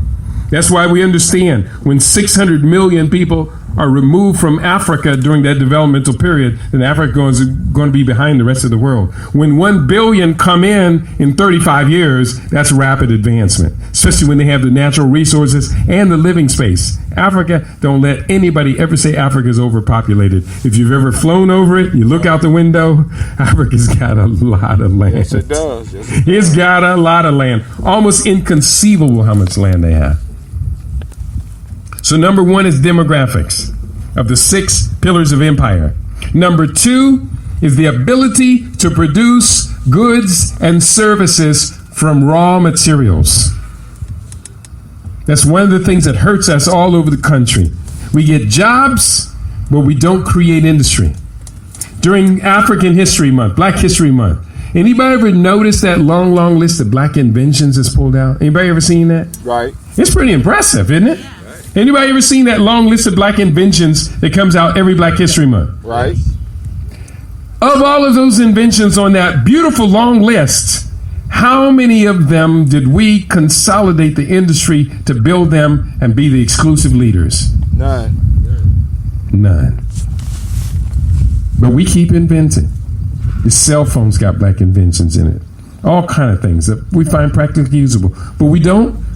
That's why we understand when 600 million people are removed from Africa during that developmental period, then Africa is going to be behind the rest of the world. When 1 billion come in 35 years, that's rapid advancement, especially when they have the natural resources and the living space. Africa, don't let anybody ever say Africa is overpopulated. If you've ever flown over it, you look out the window, Africa's got a lot of land. Yes, it does. Yes, it does. It's got a lot of land. Almost inconceivable how much land they have. So number 1 is demographics of the 6 pillars of empire. Number 2 is the ability to produce goods and services from raw materials. That's one of the things that hurts us all over the country. We get jobs, but we don't create industry. During African History Month, Black History Month, anybody ever notice that long list of black inventions that's pulled out? Anybody ever seen that? Right. It's pretty impressive, isn't it? Anybody ever seen that long list of black inventions that comes out every Black History Month? Right. Of all of those inventions on that beautiful long list, how many of them did we consolidate the industry to build them and be the exclusive leaders? None. But we keep inventing. The cell phone's got black inventions in it. All kind of things that we find practically usable. But we don't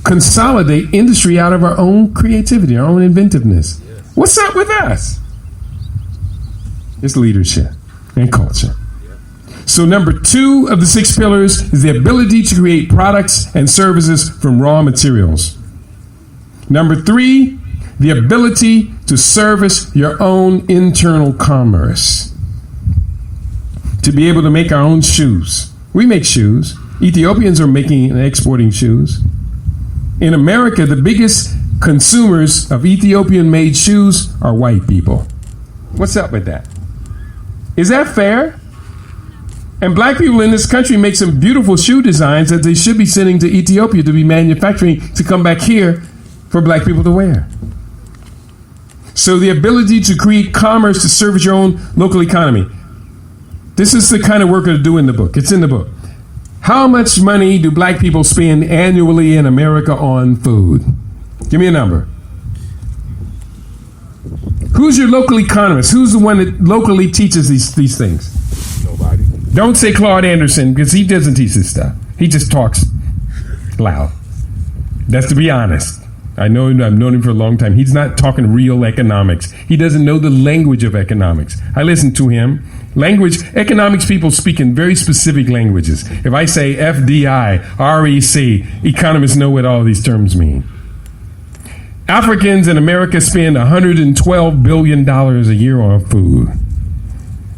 consolidate industry out of our own creativity, our own inventiveness. Yes. What's up with us? It's leadership and culture. So number 2 of the 6 pillars is the ability to create products and services from raw materials. Number 3, the ability to service your own internal commerce. To be able to make our own shoes. We make shoes. Ethiopians are making and exporting shoes. In America, the biggest consumers of Ethiopian-made shoes are white people. What's up with that? Is that fair? And black people in this country make some beautiful shoe designs that they should be sending to Ethiopia to be manufacturing to come back here for black people to wear. So the ability to create commerce to service your own local economy. This is the kind of work I do in the book. It's in the book. How much money do black people spend annually in America on food? Give me a number. Who's your local economist? Who's the one that locally teaches these things? Nobody. Don't say Claude Anderson, because he doesn't teach this stuff. He just talks loud. That's to be honest. I've known him for a long time. He's not talking real economics. He doesn't know the language of economics. I listen to him. Economics people speak in very specific languages. If I say FDI, REC, economists know what all these terms mean. Africans in America spend $112 billion a year on food.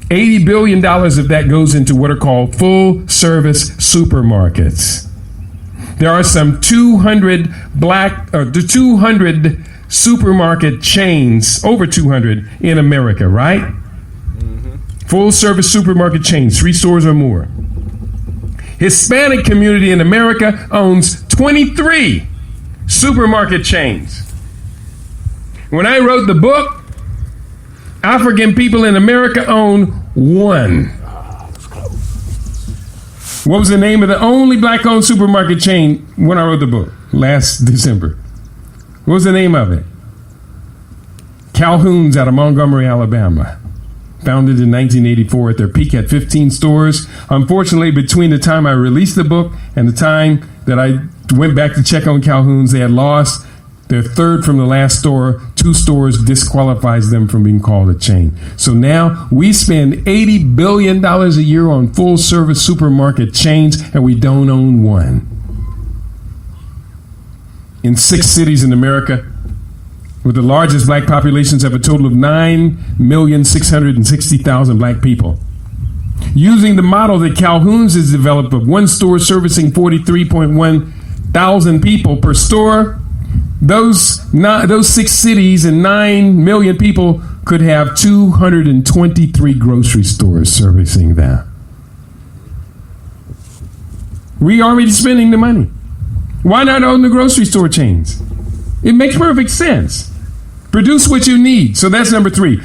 $80 billion of that goes into what are called full-service supermarkets. There are some 200 supermarket chains, over 200 in America, right? Mm-hmm. Full-service supermarket chains, 3 stores or more. Hispanic community in America owns 23 supermarket chains. When I wrote the book, African people in America own 1. What was the name of the only black-owned supermarket chain when I wrote the book last December? What was the name of it? Calhoun's out of Montgomery, Alabama. Founded in 1984. At their peak had 15 stores. Unfortunately, between the time I released the book and the time that I went back to check on Calhoun's, they had lost their third from the last store. 2 stores disqualifies them from being called a chain. So now we spend $80 billion a year on full-service supermarket chains, and we don't own 1. In 6 cities in America, with the largest black populations, have a total of 9,660,000 black people. Using the model that Calhoun's has developed of 1 store servicing 43.1 thousand people per store, those 6 cities and 9 million people could have 223 grocery stores servicing them. We already spending the money. Why not own the grocery store chains? It makes perfect sense. Produce what you need. So that's number 3.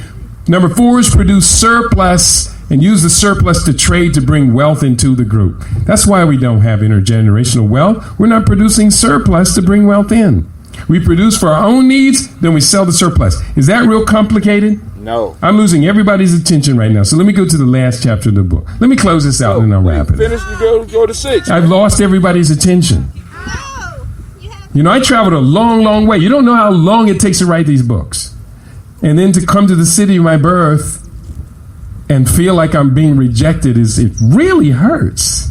Number 4 is produce surplus and use the surplus to trade to bring wealth into the group. That's why we don't have intergenerational wealth. We're not producing surplus to bring wealth in. We produce for our own needs, then we sell the surplus. Is that real complicated? No. I'm losing everybody's attention right now. So let me go to the last chapter of the book. Let me close this out and I'll wrap it. Finish, you go to 6. I've lost everybody's attention. You know, I traveled a long, long way. You don't know how long it takes to write these books. And then to come to the city of my birth and feel like I'm being rejected, it really hurts.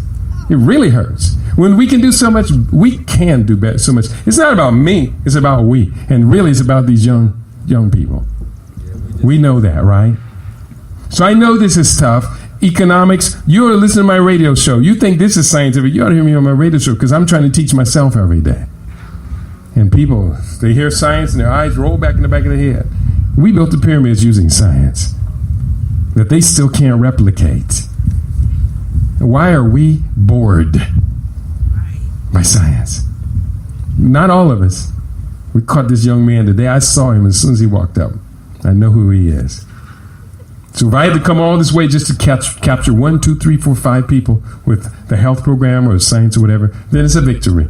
It really hurts. When we can do so much, we can do better, so much. It's not about me, it's about we. And really it's about these young people. We know that, right? So I know this is tough. Economics, you're listening to my radio show. You think this is scientific. You ought to hear me on my radio show because I'm trying to teach myself every day. And people, they hear science and their eyes roll back in the back of their head. We built the pyramids using science that they still can't replicate. Why are we bored by science? Not all of us. We caught this young man today. I saw him as soon as he walked up. I know who he is. So if I had to come all this way just to capture 1, 2, 3, 4, 5 people with the health program or science or whatever, then it's a victory.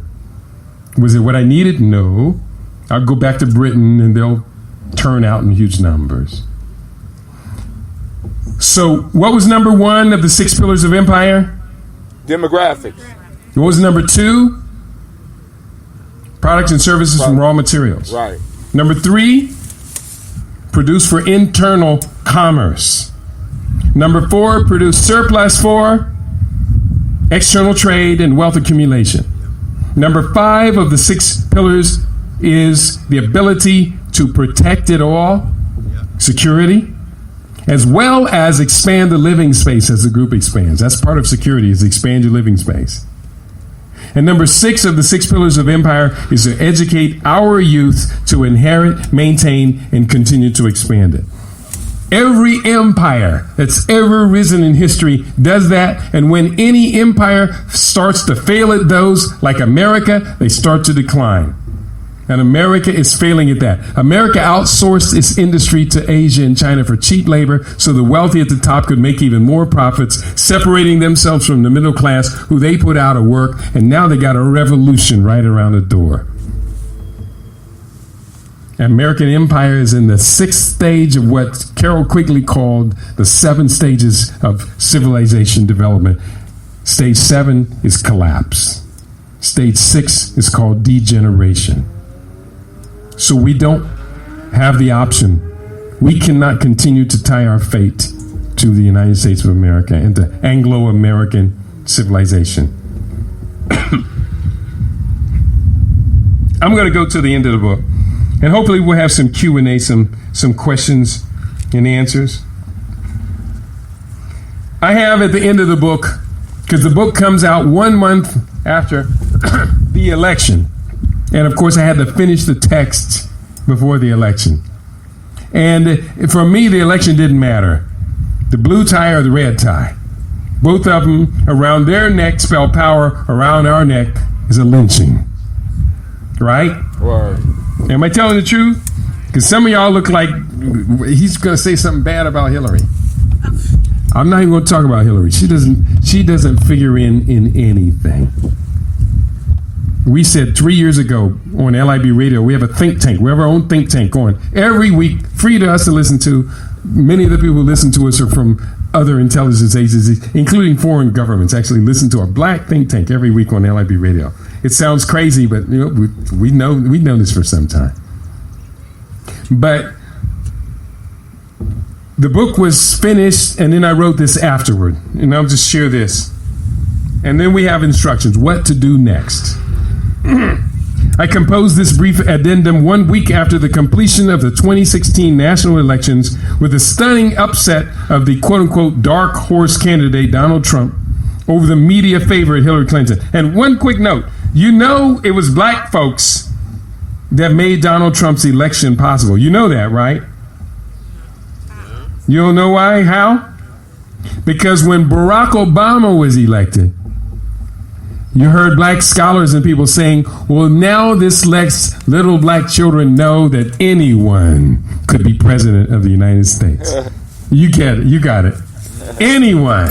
Was it what I needed? No. I'll go back to Britain and they'll turn out in huge numbers. So what was number 1 of the 6 pillars of empire? Demographics. What was number 2? Products and services from raw materials. Right. Number 3, produce for internal commerce. Number 4, produce surplus for external trade and wealth accumulation. Number 5 of the 6 pillars is the ability to protect it all, security, as well as expand the living space as the group expands. That's part of security, is expand your living space. And number 6 of the 6 pillars of empire is to educate our youth to inherit, maintain, and continue to expand it. Every empire that's ever risen in history does that, and when any empire starts to fail at those, like America, they start to decline. And America is failing at that. America outsourced its industry to Asia and China for cheap labor so the wealthy at the top could make even more profits, separating themselves from the middle class who they put out of work. And now they got a revolution right around the door. American empire is in the 6th stage of what Carol Quigley called the 7 stages of civilization development. Stage 7 is collapse. Stage 6 is called degeneration. So we don't have the option. We cannot continue to tie our fate to the United States of America and to Anglo-American civilization. I'm going to go to the end of the book, and hopefully we'll have some Q&A, some questions and answers. I have at the end of the book, because the book comes out 1 month after the election. And of course, I had to finish the text before the election. And for me, the election didn't matter. The blue tie or the red tie. Both of them around their neck spell power. Around our neck is a lynching. Right? Right. Am I telling the truth? Because some of y'all look like he's going to say something bad about Hillary. I'm not even going to talk about Hillary. She doesn't figure in anything. We said 3 years ago on LIB Radio, we have a think tank. We have our own think tank going every week, free to us to listen to. Many of the people who listen to us are from other intelligence agencies, including foreign governments, actually listen to a black think tank every week on LIB Radio. It sounds crazy, but you know, we know this for some time. But the book was finished, and then I wrote this afterward, and I'll just share this. And then we have instructions, what to do next. I composed this brief addendum 1 week after the completion of the 2016 national elections with the stunning upset of the quote-unquote dark horse candidate Donald Trump over the media favorite Hillary Clinton. And one quick note, you know it was black folks that made Donald Trump's election possible. You know that, right? You don't know why? How? Because when Barack Obama was elected, you heard black scholars and people saying, well, now this lets little black children know that anyone could be president of the United States. You get it. You got it. Anyone.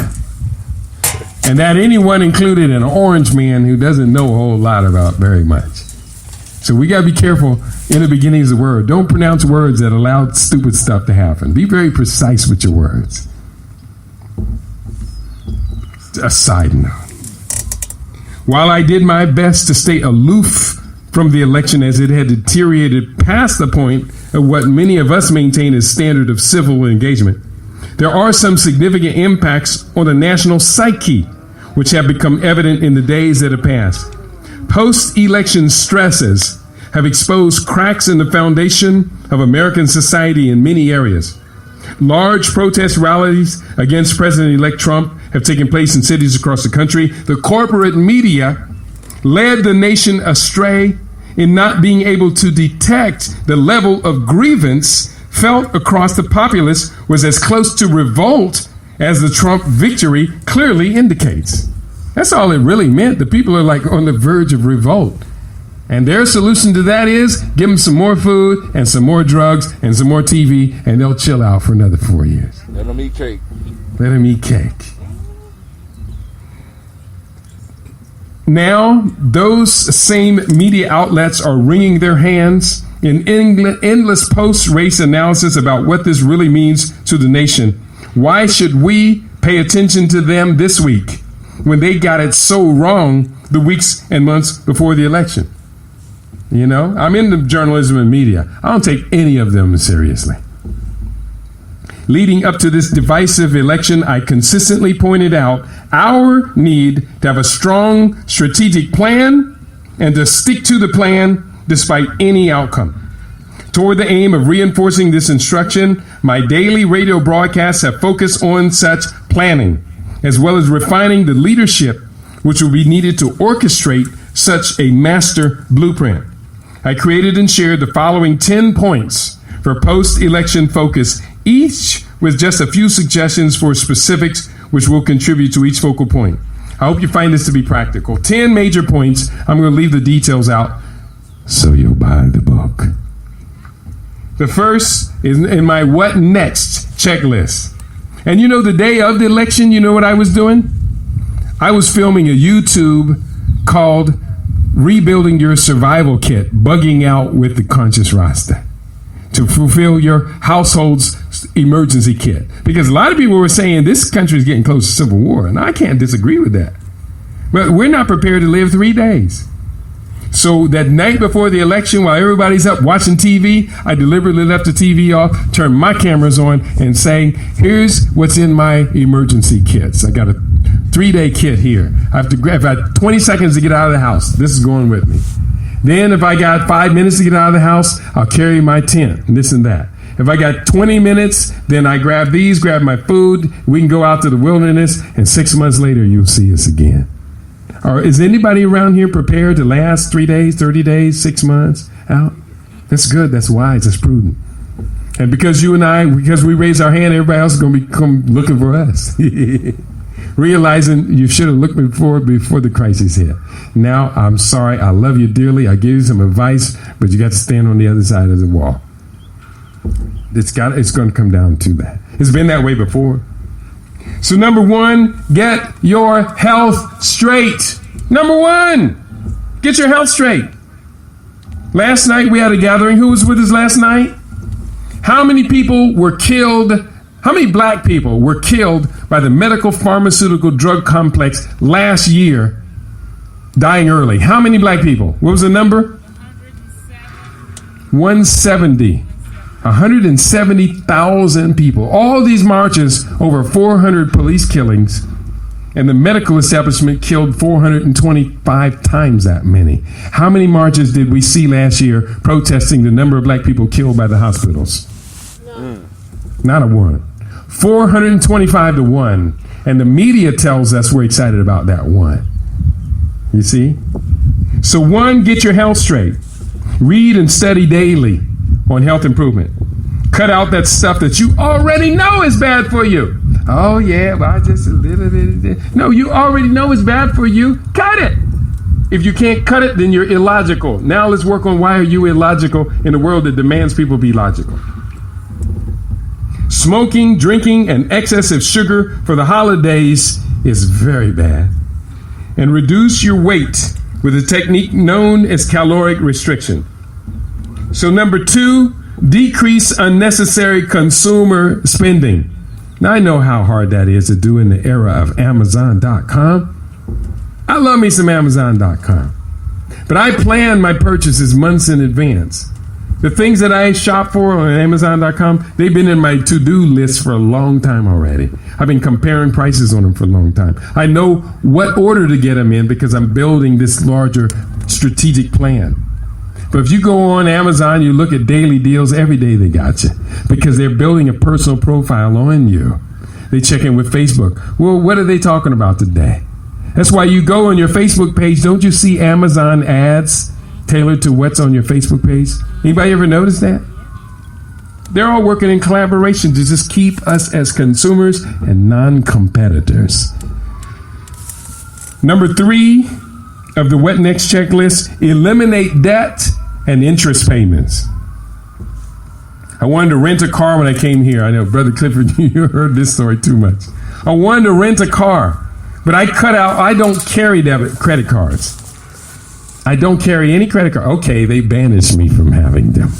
And that anyone included an orange man who doesn't know a whole lot about very much. So we got to be careful in the beginnings of the word. Don't pronounce words that allow stupid stuff to happen. Be very precise with your words. A side note. While I did my best to stay aloof from the election as it had deteriorated past the point of what many of us maintain as standard of civil engagement, there are some significant impacts on the national psyche, which have become evident in the days that have passed. Post-election stresses have exposed cracks in the foundation of American society in many areas. Large protest rallies against President-elect Trump have taken place in cities across the country. The corporate media led the nation astray in not being able to detect the level of grievance felt across the populace was as close to revolt as the Trump victory clearly indicates. That's all it really meant. The people are like on the verge of revolt. And their solution to that is give them some more food and some more drugs and some more TV, and they'll chill out for another 4 years. Let them eat cake. Let them eat cake. Now, those same media outlets are wringing their hands in endless post-race analysis about what this really means to the nation. Why should we pay attention to them this week when they got it so wrong the weeks and months before the election? You know, I'm into journalism and media. I don't take any of them seriously. Leading up to this divisive election, I consistently pointed out our need to have a strong strategic plan and to stick to the plan despite any outcome. Toward the aim of reinforcing this instruction, my daily radio broadcasts have focused on such planning, as well as refining the leadership which will be needed to orchestrate such a master blueprint. I created and shared the following 10 points for post-election focus, each with just a few suggestions for specifics which will contribute to each focal point. I hope you find this to be practical. 10 major points. I'm going to leave the details out so you'll buy the book. The first is in my what next checklist. And you know, the day of the election, you know what I was doing? I was filming a YouTube called Rebuilding Your Survival Kit, bugging out with the conscious Rasta to fulfill your household's emergency kit. Because a lot of people were saying this country is getting close to civil war, and I can't disagree with that. But we're not prepared to live 3 days. So that night before the election, while everybody's up watching TV, I deliberately left the TV off, turned my cameras on, and saying, here's what's in my emergency kits. I got a 3-day kit here. I have to grab, if I have 20 seconds to get out of the house, this is going with me. Then if I got 5 minutes to get out of the house, I'll carry my tent, and this and that. If I got 20 minutes, then I grab these, grab my food, we can go out to the wilderness, and 6 months later, you'll see us again. Or is anybody around here prepared to last 3 days, 30 days, 6 months out? That's good, that's wise, that's prudent. And because you and I, because we raise our hand, everybody else is going to become looking for us. Realizing you should have looked before the crisis hit. Now, I'm sorry, I love you dearly, I give you some advice, but you got to stand on the other side of the wall. It's going to come down to that. It's been that way before. So number 1, get your health straight. Number 1, get your health straight. Last night we had a gathering. Who was with us last night? How many people were killed? How many black people were killed by the medical pharmaceutical drug complex last year, dying early? How many black people? What was the number? 170. 170,000 people. All these marches, over 400 police killings, and the medical establishment killed 425 times that many. How many marches did we see last year protesting the number of black people killed by the hospitals? Not a one. 425 to 1. And the media tells us we're excited about that one. You see? So 1, get your health straight. Read and study daily on health improvement. Cut out that stuff that you already know is bad for you. Oh yeah, well I just a little bit. No, you already know it's bad for you. Cut it. If you can't cut it, then you're illogical. Now let's work on why are you illogical in a world that demands people be logical. Smoking, drinking, and excessive sugar for the holidays is very bad. And reduce your weight with a technique known as caloric restriction. So number 2, decrease unnecessary consumer spending. Now I know how hard that is to do in the era of Amazon.com. I love me some Amazon.com. But I plan my purchases months in advance. The things that I shop for on Amazon.com, they've been in my to-do list for a long time already. I've been comparing prices on them for a long time. I know what order to get them in because I'm building this larger strategic plan. But if you go on Amazon, you look at daily deals, every day they got you because they're building a personal profile on you. They check in with Facebook. Well, what are they talking about today? That's why you go on your Facebook page. Don't you see Amazon ads tailored to what's on your Facebook page? Anybody ever notice that? They're all working in collaboration to just keep us as consumers and non-competitors. Number 3 of the What Next checklist, eliminate debt and interest payments. I wanted to rent a car when I came here. I know, Brother Clifford, you heard this story too much. I wanted to rent a car, but I don't carry credit cards. I don't carry any credit card. Okay, they banished me from having them.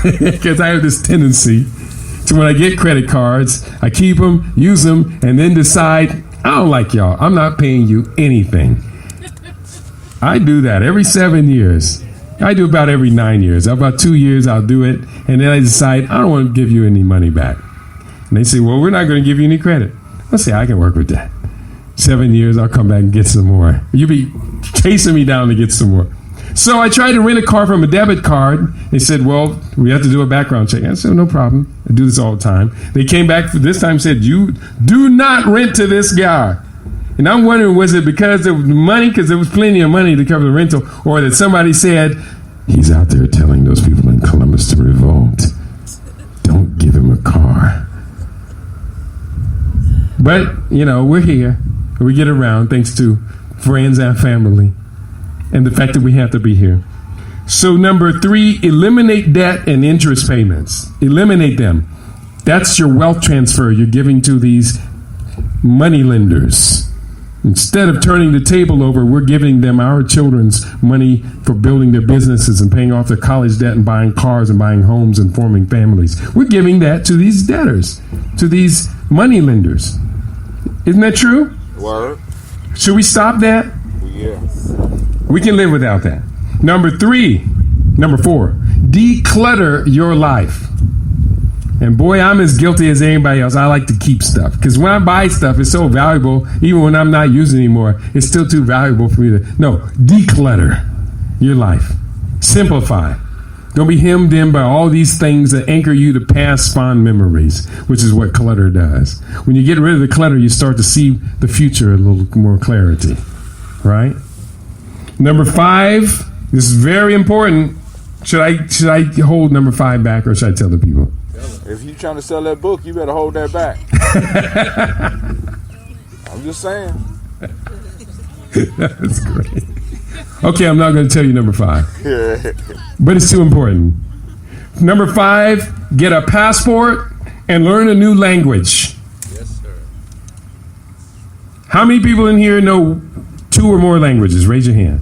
Because I have this tendency to, when I get credit cards, I keep them, use them, and then decide, I don't like y'all. I'm not paying you anything. I do that every 7 years. I do about every 9 years. About 2 years, I'll do it. And then I decide, I don't want to give you any money back. And they say, well, we're not going to give you any credit. I'll say, I can work with that. 7 years, I'll come back and get some more. You'll be chasing me down to get some more. So I tried to rent a car from a debit card. They said, well, we have to do a background check. I said, no problem. I do this all the time. They came back this time and said, you do not rent to this guy. And I'm wondering, was it because of the money, because there was plenty of money to cover the rental, or that somebody said, he's out there telling those people in Columbus to revolt. Don't give him a car. But, you know, we're here. We get around thanks to friends and family and the fact that we have to be here. So number 3, eliminate debt and interest payments. Eliminate them. That's your wealth transfer you're giving to these money lenders. Instead of turning the table over, we're giving them, our children's money for building their businesses and paying off their college debt and buying cars and buying homes and forming families. We're giving that to these debtors, to these money lenders. Isn't that true? Word. Should we stop that? Yeah. We can live without that. Number 4, declutter your life. And boy, I'm as guilty as anybody else. I like to keep stuff. Because when I buy stuff, it's so valuable. Even when I'm not using it anymore, it's still too valuable for me to... No, declutter your life. Simplify. Don't be hemmed in by all these things that anchor you to past fond memories, which is what clutter does. When you get rid of the clutter, you start to see the future a little more clarity. Right? Number 5, this is very important. Should I hold number 5 back, or should I tell the people? If you're trying to sell that book, you better hold that back. I'm just saying. That's great. Okay, I'm not going to tell you number 5. But it's too important. Number 5, get a passport and learn a new language. Yes, sir. How many people in here know 2 or more languages? Raise your hand.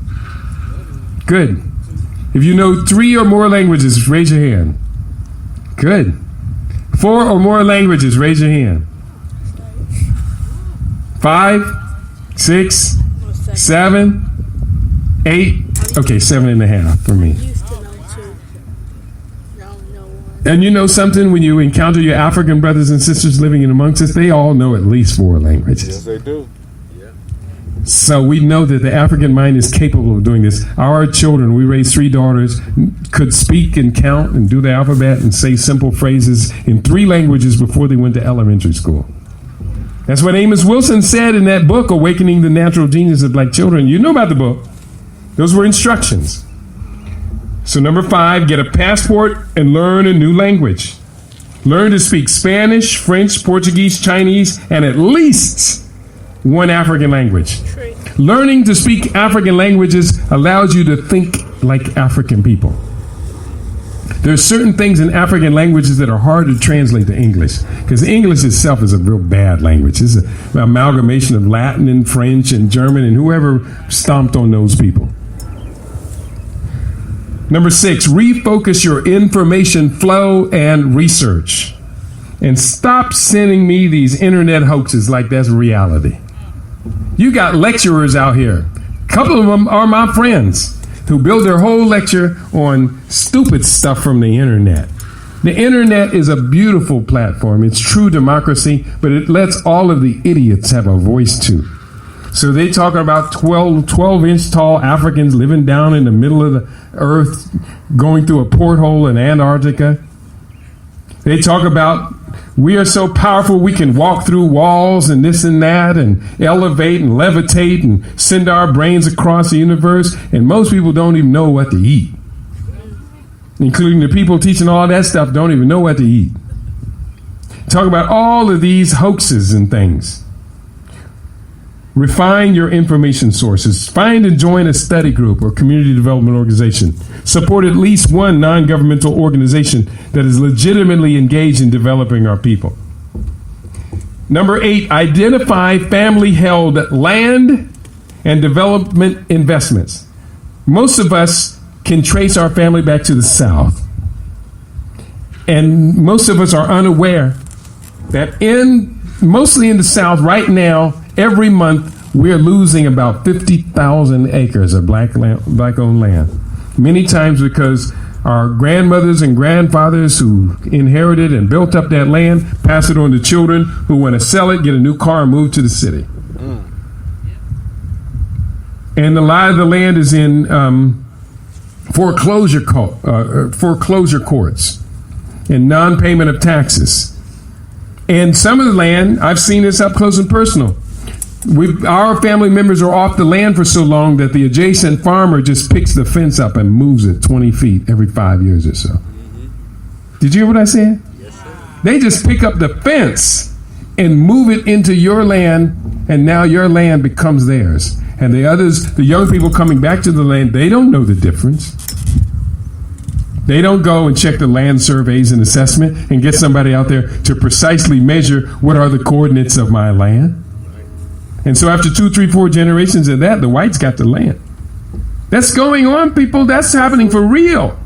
Good. If you know 3 or more languages, raise your hand. Good. 4 or more languages, raise your hand. 5, 6, 7, 8. Okay, 7.5 for me. And you know something? When you encounter your African brothers and sisters living in amongst us, they all know at least 4 languages. Yes, they do. So we know that the African mind is capable of doing this. Our children, we raised 3 daughters, could speak and count and do the alphabet and say simple phrases in 3 languages before they went to elementary school. That's what Amos Wilson said in that book, Awakening the Natural Genius of Black Children. You know about the book. Those were instructions. So number 5, get a passport and learn a new language. Learn to speak Spanish, French, Portuguese, Chinese, and at least 1 African language. Learning to speak African languages allows you to think like African people. There's certain things in African languages that are hard to translate to English, because English itself is a real bad language. It's an amalgamation of Latin and French and German and whoever stomped on those people. Number 6, refocus your information flow and research. And stop sending me these internet hoaxes like that's reality. You got lecturers out here. A couple of them are my friends who build their whole lecture on stupid stuff from the internet. The internet is a beautiful platform. It's true democracy, but it lets all of the idiots have a voice too. So they talk about 12-inch tall Africans living down in the middle of the earth, going through a porthole in Antarctica. They talk about we are so powerful we can walk through walls and this and that and elevate and levitate and send our brains across the universe. And most people don't even know what to eat. Including the people teaching all that stuff don't even know what to eat. Talk about all of these hoaxes and things. Refine your information sources. Find and join a study group or community development organization. Support at least one non-governmental organization that is legitimately engaged in developing our people. Number 8, identify family-held land and development investments. Most of us can trace our family back to the South. And most of us are unaware that mostly in the South right now, every month, we're losing about 50,000 acres of black-owned land. Many times because our grandmothers and grandfathers who inherited and built up that land pass it on to children who want to sell it, get a new car, and move to the city. And a lot of the land is in foreclosure courts and non-payment of taxes. And some of the land, I've seen this up close and personal. Our family members are off the land for so long that the adjacent farmer just picks the fence up and moves it 20 feet every 5 years or so. Did you hear what I said? Yes, sir. They just pick up the fence and move it into your land, and now your land becomes theirs. And the others, the young people coming back to the land, they don't know the difference. They don't go and check the land surveys and assessment and get somebody out there to precisely measure what are the coordinates of my land. And so after 2, 3, 4 generations of that, the whites got the land. That's going on, people. That's happening for real.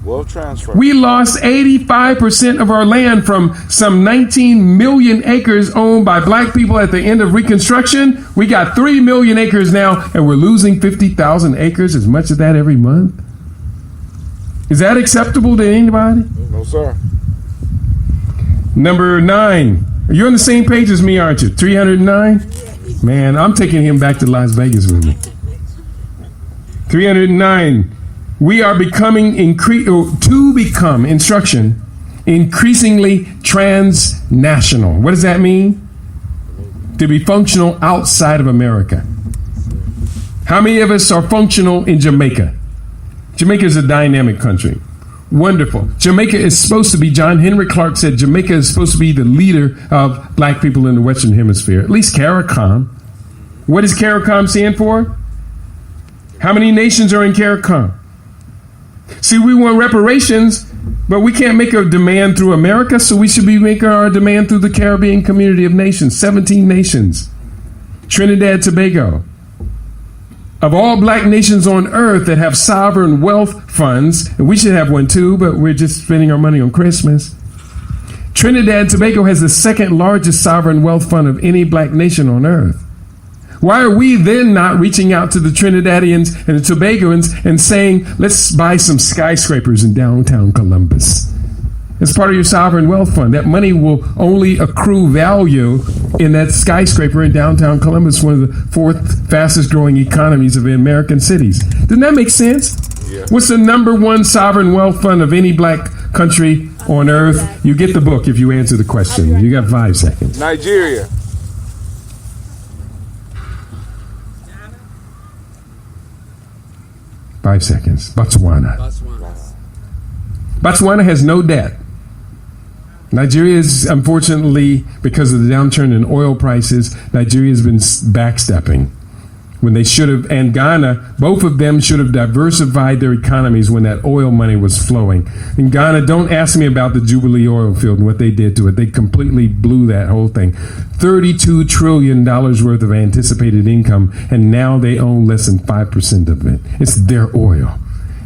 Wealth transfer. We lost 85% of our land from some 19 million acres owned by black people at the end of Reconstruction. We got 3 million acres now, and we're losing 50,000 acres, as much of that every month. Is that acceptable to anybody? No, sir. Number 9. You're on the same page as me, aren't you? 309? Man, I'm taking him back to Las Vegas with me. 309. We are becoming increasingly transnational. What does that mean? To be functional outside of America. How many of us are functional in Jamaica? Jamaica is a dynamic country. Wonderful. Jamaica is supposed to be, John Henry Clark said, Jamaica is supposed to be the leader of black people in the Western Hemisphere. At least CARICOM. What does CARICOM stand for? How many nations are in CARICOM? See, we want reparations, but we can't make a demand through America, so we should be making our demand through the Caribbean community of nations, 17 nations. Trinidad, Tobago. Of all black nations on earth that have sovereign wealth funds, and we should have one too, but we're just spending our money on Christmas. Trinidad, Tobago has the second largest sovereign wealth fund of any black nation on earth. Why are we then not reaching out to the Trinidadians and the Tobagoans and saying, let's buy some skyscrapers in downtown Columbus? It's part of your sovereign wealth fund. That money will only accrue value in that skyscraper in downtown Columbus, one of the 4th fastest growing economies of American cities. Doesn't that make sense? Yeah. What's the number 1 sovereign wealth fund of any black country on earth? You get the book if you answer the question. You got 5 seconds. Nigeria. Five seconds. Botswana. Botswana has no debt. Nigeria is, unfortunately, because of the downturn in oil prices, Nigeria has been backstepping when they should have, and Ghana, both of them should have diversified their economies when that oil money was flowing. In Ghana, don't ask me about the Jubilee oil field and what they did to it. They completely blew that whole thing. $32 trillion worth of anticipated income, and now they own less than 5% of it. It's their oil,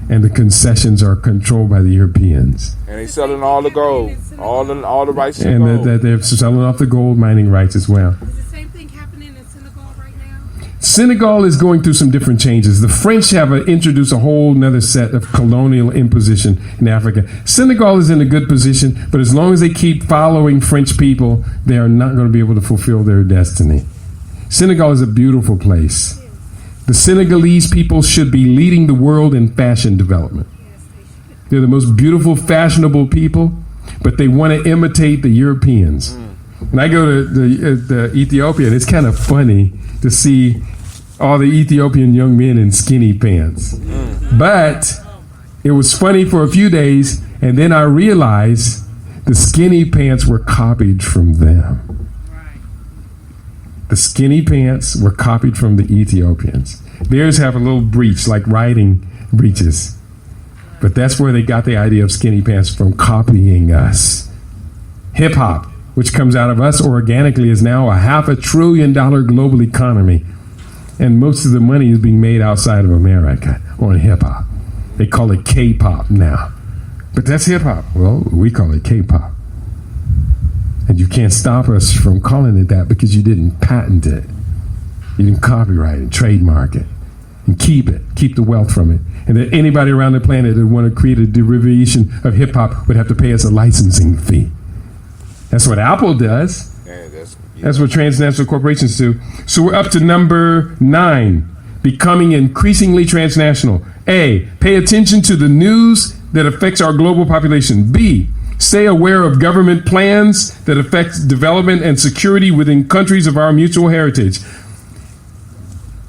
and the concessions are controlled by the Europeans. And they're selling all the gold, all the rights to gold. And that they're selling off the gold mining rights as well. Is the same thing happening in Senegal right now? Senegal is going through some different changes. The French have introduced a whole nother set of colonial imposition in Africa. Senegal is in a good position, but as long as they keep following French people, they are not going to be able to fulfill their destiny. Senegal is a beautiful place. The Senegalese people should be leading the world in fashion development. They're the most beautiful, fashionable people, but they want to imitate the Europeans. And I go to the Ethiopia, and it's kind of funny to see all the Ethiopian young men in skinny pants. But it was funny for a few days, and then I realized the skinny pants were copied from them. The skinny pants were copied from the Ethiopians. Theirs have a little breech, like riding breeches. But that's where they got the idea of skinny pants from, copying us. Hip-hop, which comes out of us organically, is now a $500 billion global economy. And most of the money is being made outside of America on hip-hop. They call it K-pop now. But that's hip-hop. Well, we call it K-pop. And you can't stop us from calling it that because you didn't patent it. You didn't copyright it, trademark it, and keep it. Keep the wealth from it. And that anybody around the planet that want to create a derivation of hip-hop would have to pay us a licensing fee. That's what Apple does. That's what transnational corporations do. So we're up to number 9, becoming increasingly transnational. A, pay attention to the news that affects our global population. B, stay aware of government plans that affect development and security within countries of our mutual heritage.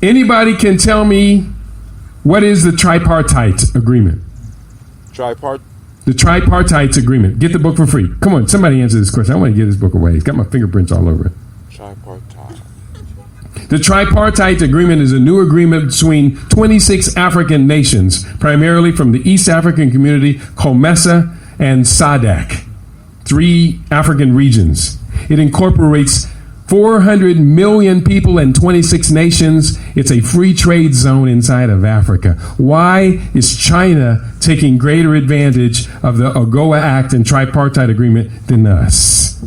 Anybody can tell me what is the tripartite agreement? The tripartite agreement. Get the book for free. Come on, somebody answer this question. I want to give this book away. It's got my fingerprints all over it. Tripartite. The tripartite agreement is a new agreement between 26 African nations, primarily from the East African community, COMESA and SADC, 3 African regions. It incorporates 400 million people in 26 nations. It's a free trade zone inside of Africa. Why is China taking greater advantage of the AGOA Act and tripartite agreement than us?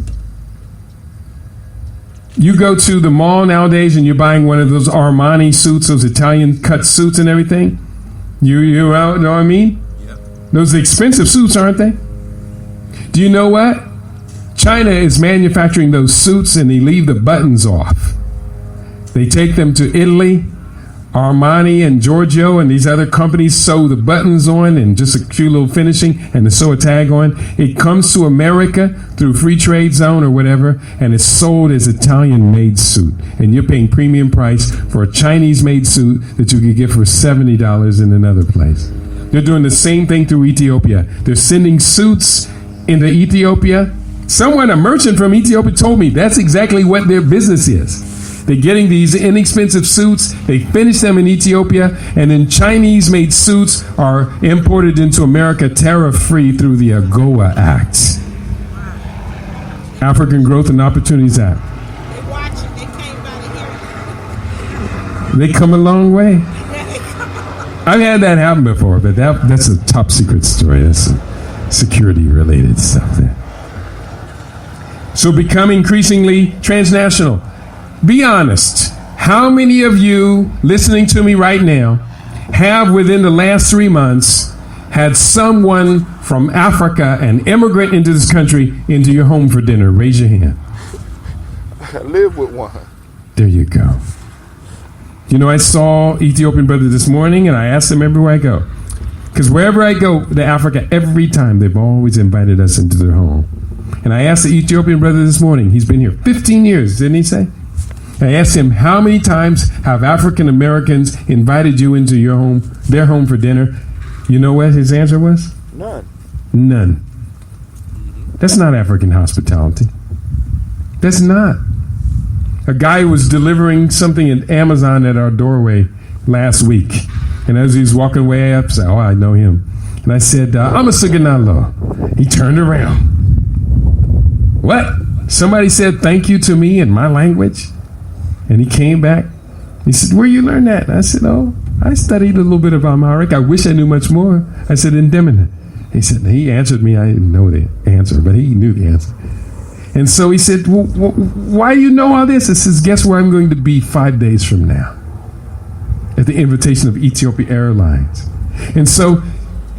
You go to the mall nowadays and you're buying one of those Armani suits, those Italian cut suits and everything. You know what I mean? Yeah. Those are expensive suits, aren't they? Do you know what? China is manufacturing those suits and they leave the buttons off. They take them to Italy, Armani and Giorgio and these other companies sew the buttons on and just a few little finishing and they sew a tag on. It comes to America through free trade zone or whatever and it's sold as Italian made suit. And you're paying premium price for a Chinese made suit that you could get for $70 in another place. They're doing the same thing through Ethiopia. They're sending suits into Ethiopia. Someone, a merchant from Ethiopia, told me that's exactly what their business is. They're getting these inexpensive suits, they finish them in Ethiopia, and then Chinese-made suits are imported into America tariff-free through the AGOA Act. African Growth and Opportunities Act. They watch it. They came by to hear it. They come a long way. I've had that happen before, but that's a top secret story. That's some security-related stuff there. So become increasingly transnational. Be honest. How many of you listening to me right now have within the last 3 months had someone from Africa, an immigrant into this country, into your home for dinner? Raise your hand. I live with one. There you go. You know, I saw Ethiopian brother this morning and I asked them everywhere I go. Because wherever I go to Africa, every time they've always invited us into their home. And I asked the Ethiopian brother this morning, he's been here 15 years, didn't he say? I asked him, how many times have African Americans invited you into your home, their home for dinner? You know what his answer was? None. None. That's not African hospitality. That's not. A guy was delivering something at Amazon at our doorway last week. And as he was walking way up, I said, oh, I know him. And I said, I'm a Siganalo. He turned around. What? Somebody said thank you to me in my language? And he came back. He said, where you learn that? And I said, oh, I studied a little bit of Amharic. I wish I knew much more. I said, indemnit. He answered me. I didn't know the answer, but he knew the answer. And so he said, well, why do you know all this? I says, guess where I'm going to be 5 days from now? At the invitation of Ethiopia Airlines. And so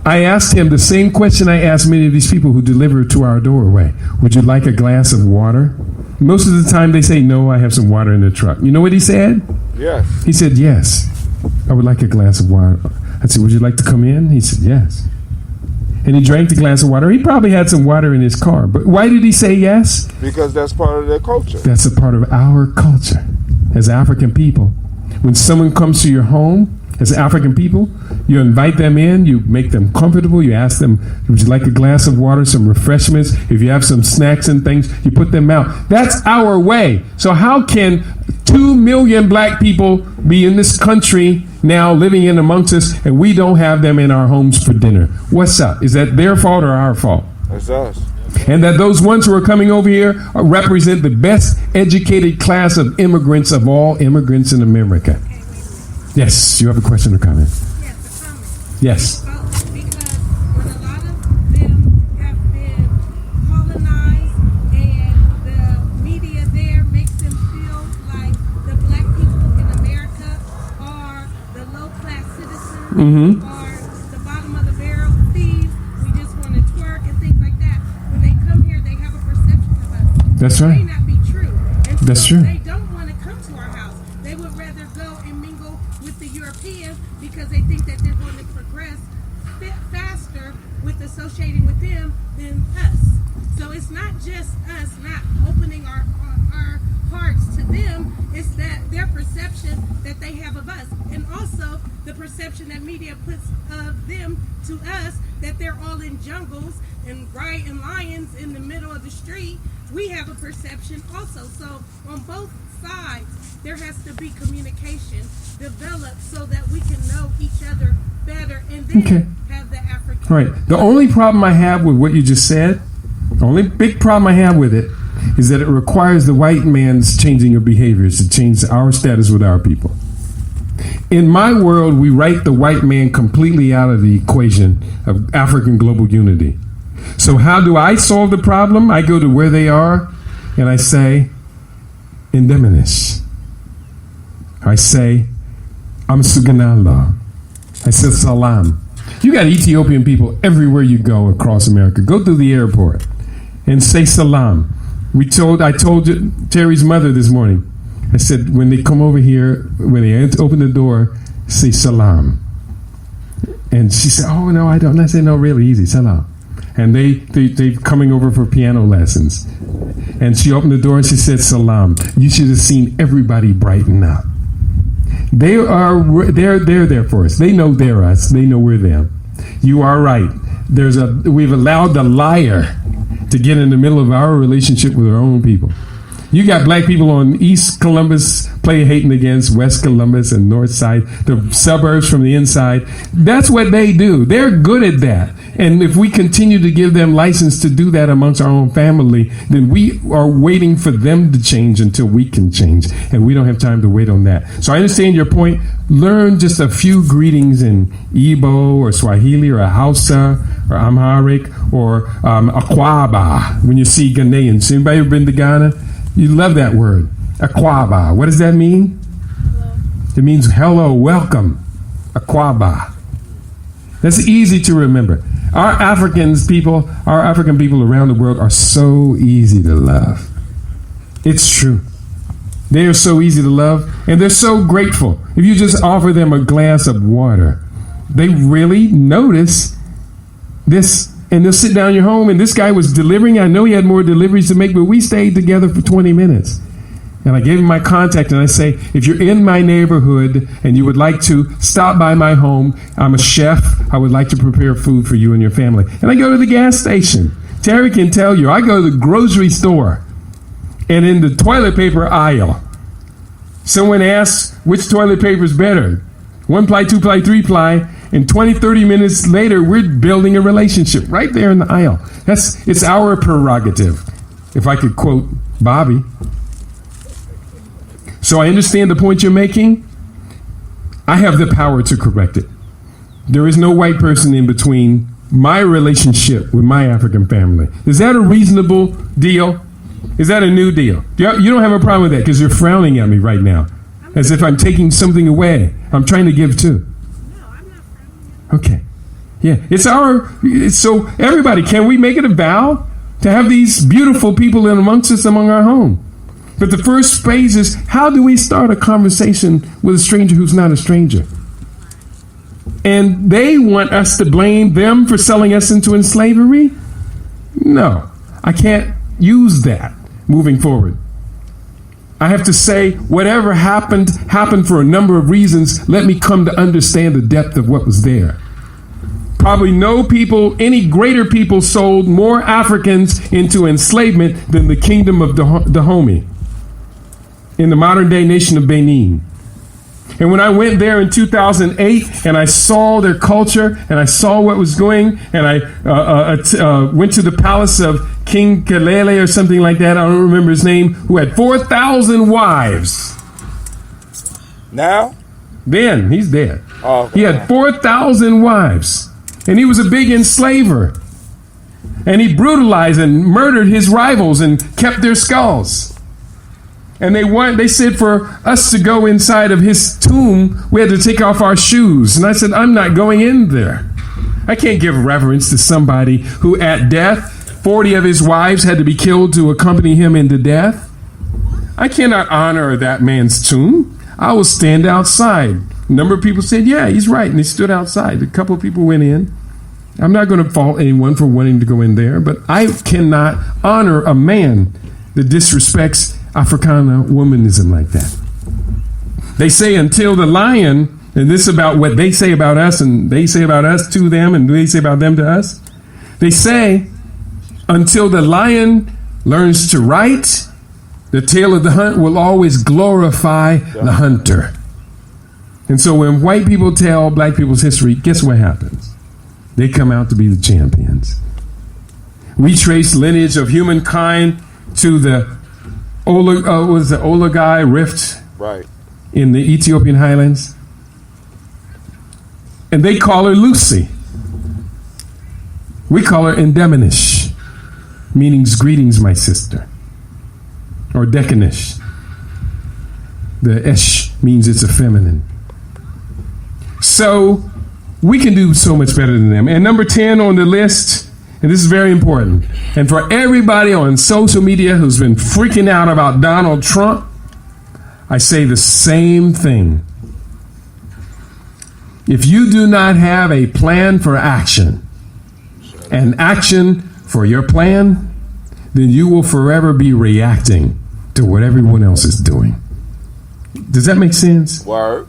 I asked him the same question I asked many of these people who deliver to our doorway. Would you like a glass of water? Most of the time they say, no, I have some water in the truck. You know what he said? Yes. He said, yes, I would like a glass of water. I said, would you like to come in? He said, yes. And he drank the glass of water. He probably had some water in his car. But why did he say yes? Because that's part of their culture. That's a part of our culture as African people. When someone comes to your home, as African people, you invite them in, you make them comfortable, you ask them, would you like a glass of water, some refreshments? If you have some snacks and things, you put them out. That's our way. So how can 2 million black people be in this country now living in amongst us and we don't have them in our homes for dinner? What's up? Is that their fault or our fault? That's us. And that those ones who are coming over here represent the best educated class of immigrants of all immigrants in America. Yes, you have a question or comment? Yes, a comment. Yes. Because when a lot of them have been colonized and the media there makes them feel like the black people in America are the low-class citizens or the bottom of the barrel thieves. We just want to twerk and things like that. When they come here, they have a perception of us. That's It right. may not be true. And so That's true. They don't want to come to our house. They would rather go and mingle with the Europeans because they think that they're going to progress faster with associating with them than us. So it's not just us not opening our hearts to them, it's that their perception that they have of us, and also the perception that media puts of them to us, that they're all in jungles and riding lions in the middle of the street we have a perception also. So on both sides, there has to be communication developed so that we can know each other better and then have the African. Right. The only problem I have with what you just said, the only big problem I have with it, is that it requires the white man's changing of behaviors to change our status with our people. In my world, we write the white man completely out of the equation of African global unity. So how do I solve the problem? I go to where they are and I say, Indeminis. I say, Amsuganallah. I say, Salam. You got Ethiopian people everywhere you go across America. Go to the airport and say Salam. I told Terry's mother this morning. I said, when they come over here, when they open the door, say Salam. And she said, oh, no, I don't. And I said, no, really easy, Salam. And they're coming over for piano lessons. And she opened the door and she said, Salam. You should have seen everybody brighten up. They're there for us. They know they're us. They know we're them. You are right. We've allowed the liar to get in the middle of our relationship with our own people. You got black people on East Columbus hating against West Columbus and North Side, the suburbs from the inside. That's what they do. They're good at that. And if we continue to give them license to do that amongst our own family, then we are waiting for them to change until we can change. And we don't have time to wait on that. So I understand your point. Learn just a few greetings in Igbo or Swahili or Hausa or Amharic or Akwaba when you see Ghanaians. Anybody ever been to Ghana? You love that word. Akwaba. What does that mean? Hello. It means hello, welcome. Akwaba. That's easy to remember. Our African people around the world are so easy to love. It's true. They are so easy to love, and they're so grateful. If you just offer them a glass of water, they really notice this. And they'll sit down in your home, and this guy was delivering. I know he had more deliveries to make, but we stayed together for 20 minutes. And I gave him my contact, and I say, if you're in my neighborhood and you would like to stop by my home, I'm a chef. I would like to prepare food for you and your family. And I go to the gas station. Terry can tell you, I go to the grocery store, and in the toilet paper aisle, someone asks which toilet paper is better, 1-ply, 2-ply, 3-ply, and 20, 30 minutes later, we're building a relationship right there in the aisle. It's our prerogative, if I could quote Bobby. So I understand the point you're making. I have the power to correct it. There is no white person in between my relationship with my African family. Is that a reasonable deal? Is that a new deal? You don't have a problem with that because you're frowning at me right now, as if I'm taking something away. I'm trying to give too. Okay. Yeah. So everybody, can we make it a vow to have these beautiful people in amongst us among our home? But the first phase is, how do we start a conversation with a stranger who's not a stranger? And they want us to blame them for selling us into slavery? No. I can't use that moving forward. I have to say, whatever happened for a number of reasons. Let me come to understand the depth of what was there. Probably no people, any greater people sold more Africans into enslavement than the kingdom of Dahomey in the modern day nation of Benin. And when I went there in 2008 and I saw their culture and I saw what was going, and I went to the palace of King Kelele or something like that, I don't remember his name, who had 4,000 wives. Now? Then, he's dead. Oh, okay. He had 4,000 wives. And he was a big enslaver. And he brutalized and murdered his rivals and kept their skulls. And they said for us to go inside of his tomb, we had to take off our shoes. And I said, I'm not going in there. I can't give reverence to somebody who at death, 40 of his wives had to be killed to accompany him into death. I cannot honor that man's tomb. I will stand outside. A number of people said, yeah, he's right. And they stood outside. A couple of people went in. I'm not going to fault anyone for wanting to go in there, but I cannot honor a man that disrespects Africana womanism like that. They say until the lion, and this is about what they say about us, and they say about us to them, and they say about them to us. They say until the lion learns to write, the tale of the hunt will always glorify the hunter. And so when white people tell black people's history, guess what happens? They come out to be the champions. We trace lineage of humankind to the Olagai Rift in the Ethiopian highlands. And they call her Lucy. We call her Endeminish, meaning greetings, my sister. Or Decanish. The Esh means it's a feminine. So we can do so much better than them. And number 10 on the list, and this is very important, and for everybody on social media who's been freaking out about Donald Trump, I say the same thing. If you do not have a plan for action, and action for your plan, then you will forever be reacting to what everyone else is doing. Does that make sense? Word.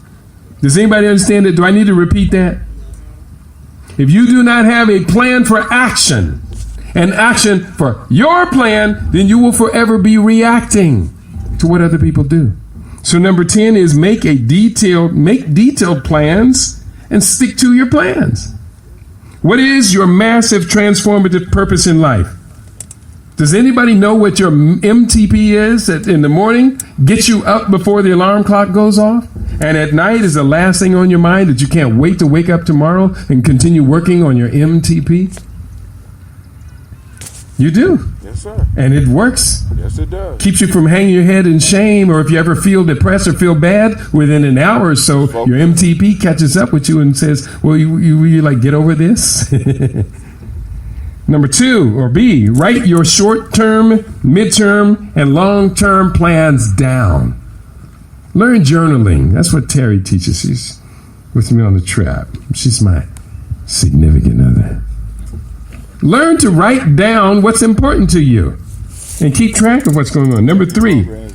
Does anybody understand it? Do I need to repeat that? If you do not have a plan for action and action for your plan, then you will forever be reacting to what other people do. So number 10 is make detailed plans and stick to your plans. What is your massive transformative purpose in life? Does anybody know what your MTP is in the morning? Get you up before the alarm clock goes off? And at night is the last thing on your mind that you can't wait to wake up tomorrow and continue working on your MTP? You do. Yes, sir. And it works. Yes, it does. Keeps you from hanging your head in shame, or if you ever feel depressed or feel bad, within an hour or so, your MTP catches up with you and says, well, you like, get over this? Number 2, or B, write your short-term, midterm, and long-term plans down. Learn journaling. That's what Terry teaches. She's with me on the trap. She's my significant other. Learn to write down what's important to you and keep track of what's going on. Number 3,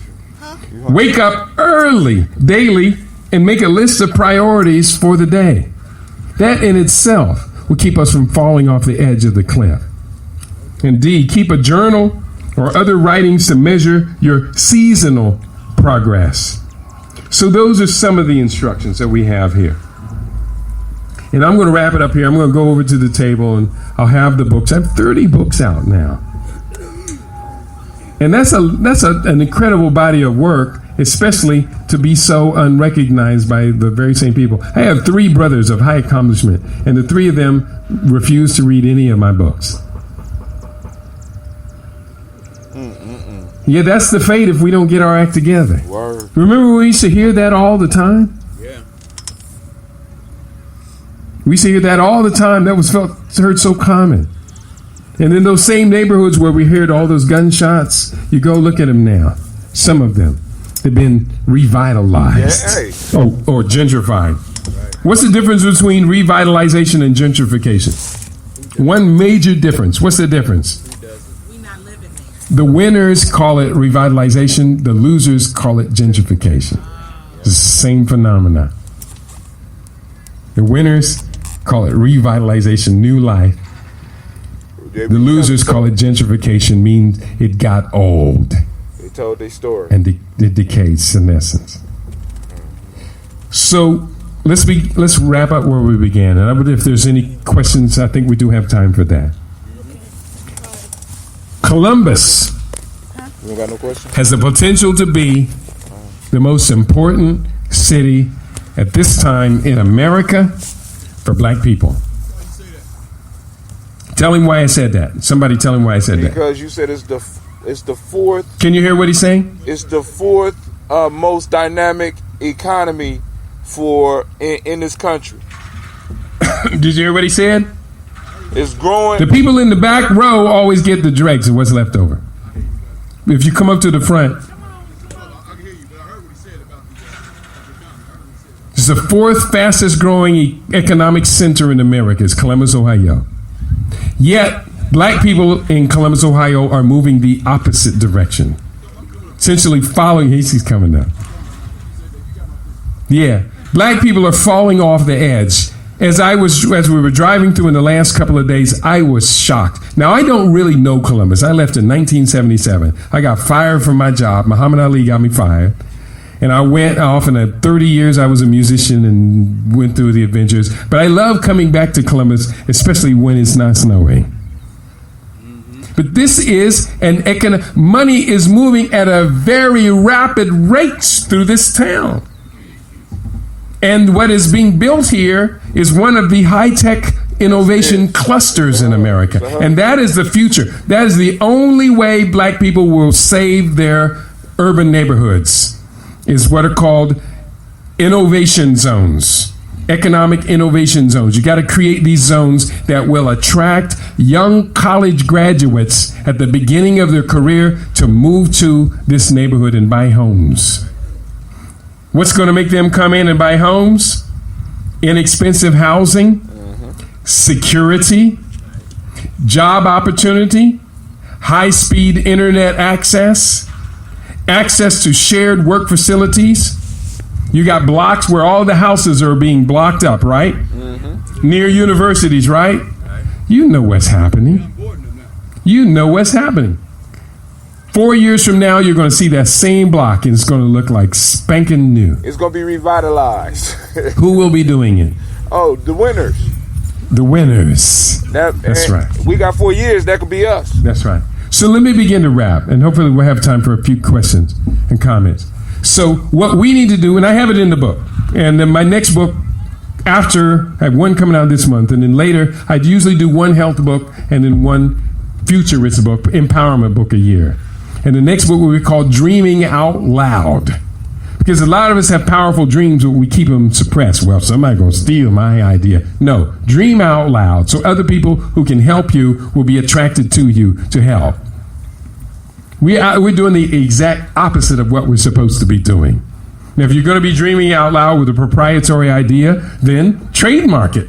wake up early, daily, and make a list of priorities for the day. That in itself will keep us from falling off the edge of the cliff. And D, keep a journal or other writings to measure your seasonal progress. So those are some of the instructions that we have here. And I'm going to wrap it up here. I'm going to go over to the table and I'll have the books. I have 30 books out now. And that's an incredible body of work, especially to be so unrecognized by the very same people. I have 3 brothers of high accomplishment, and the 3 of them refuse to read any of my books. Yeah, that's the fate if we don't get our act together. Word. Remember we used to hear that all the time? Yeah. We used to hear that all the time. That was heard so common. And in those same neighborhoods where we heard all those gunshots, you go look at them now. Some of them have been revitalized or gentrified. Right. What's the difference between revitalization and gentrification? One major difference. What's the difference? The winners call it revitalization. The losers call it gentrification. It's the same phenomenon. The winners call it revitalization, new life. The losers call it gentrification, means it got old. They told their story. And it decayed, senescence. So let's wrap up where we began. And if there's any questions, I think we do have time for that. Columbus has the potential to be the most important city at this time in America for black people. Tell him why I said that. Somebody tell him why I said that. Because you said it's the fourth. Can you hear what he's saying? It's the fourth most dynamic economy in this country. Did you hear what he said? It's growing. The people in the back row always get the dregs of what's left over. If you come up to the front. It's the 4th fastest growing economic center in America. It's Columbus, Ohio. Yet, black people in Columbus, Ohio are moving the opposite direction. Essentially following, he's coming up. Yeah. Black people are falling off the edge as we were driving through in the last couple of days, I was shocked. Now, I don't really know Columbus. I left in 1977. I got fired from my job. Muhammad Ali got me fired. And I went off, in 30 years I was a musician and went through the adventures. But I love coming back to Columbus, especially when it's not snowing. But this is money is moving at a very rapid rate through this town. And what is being built here is one of the high-tech innovation clusters in America. And that is the future. That is the only way black people will save their urban neighborhoods, is what are called innovation zones. Economic innovation zones. You got to create these zones that will attract young college graduates at the beginning of their career to move to this neighborhood and buy homes. What's going to make them come in and buy homes? Inexpensive housing, security, job opportunity, high-speed internet access to shared work facilities. You got blocks where all the houses are being blocked up, right? Near universities, right? You know what's happening. You know what's happening. 4 years from now, you're going to see that same block, and it's going to look like spanking new. It's going to be revitalized. Who will be doing it? Oh, the winners. The winners. That's right. We got 4 years. That could be us. That's right. So let me begin to wrap, and hopefully we'll have time for a few questions and comments. So what we need to do, and I have it in the book, and then my next book, after, I have one coming out this month, and then later, I'd usually do one health book and then one futurist book, empowerment book a year. And the next book will be called Dreaming Out Loud. Because a lot of us have powerful dreams, but we keep them suppressed. Well, somebody's going to steal my idea. No, dream out loud. So other people who can help you will be attracted to you to help. We're doing the exact opposite of what we're supposed to be doing. Now, if you're going to be dreaming out loud with a proprietary idea, then trademark it,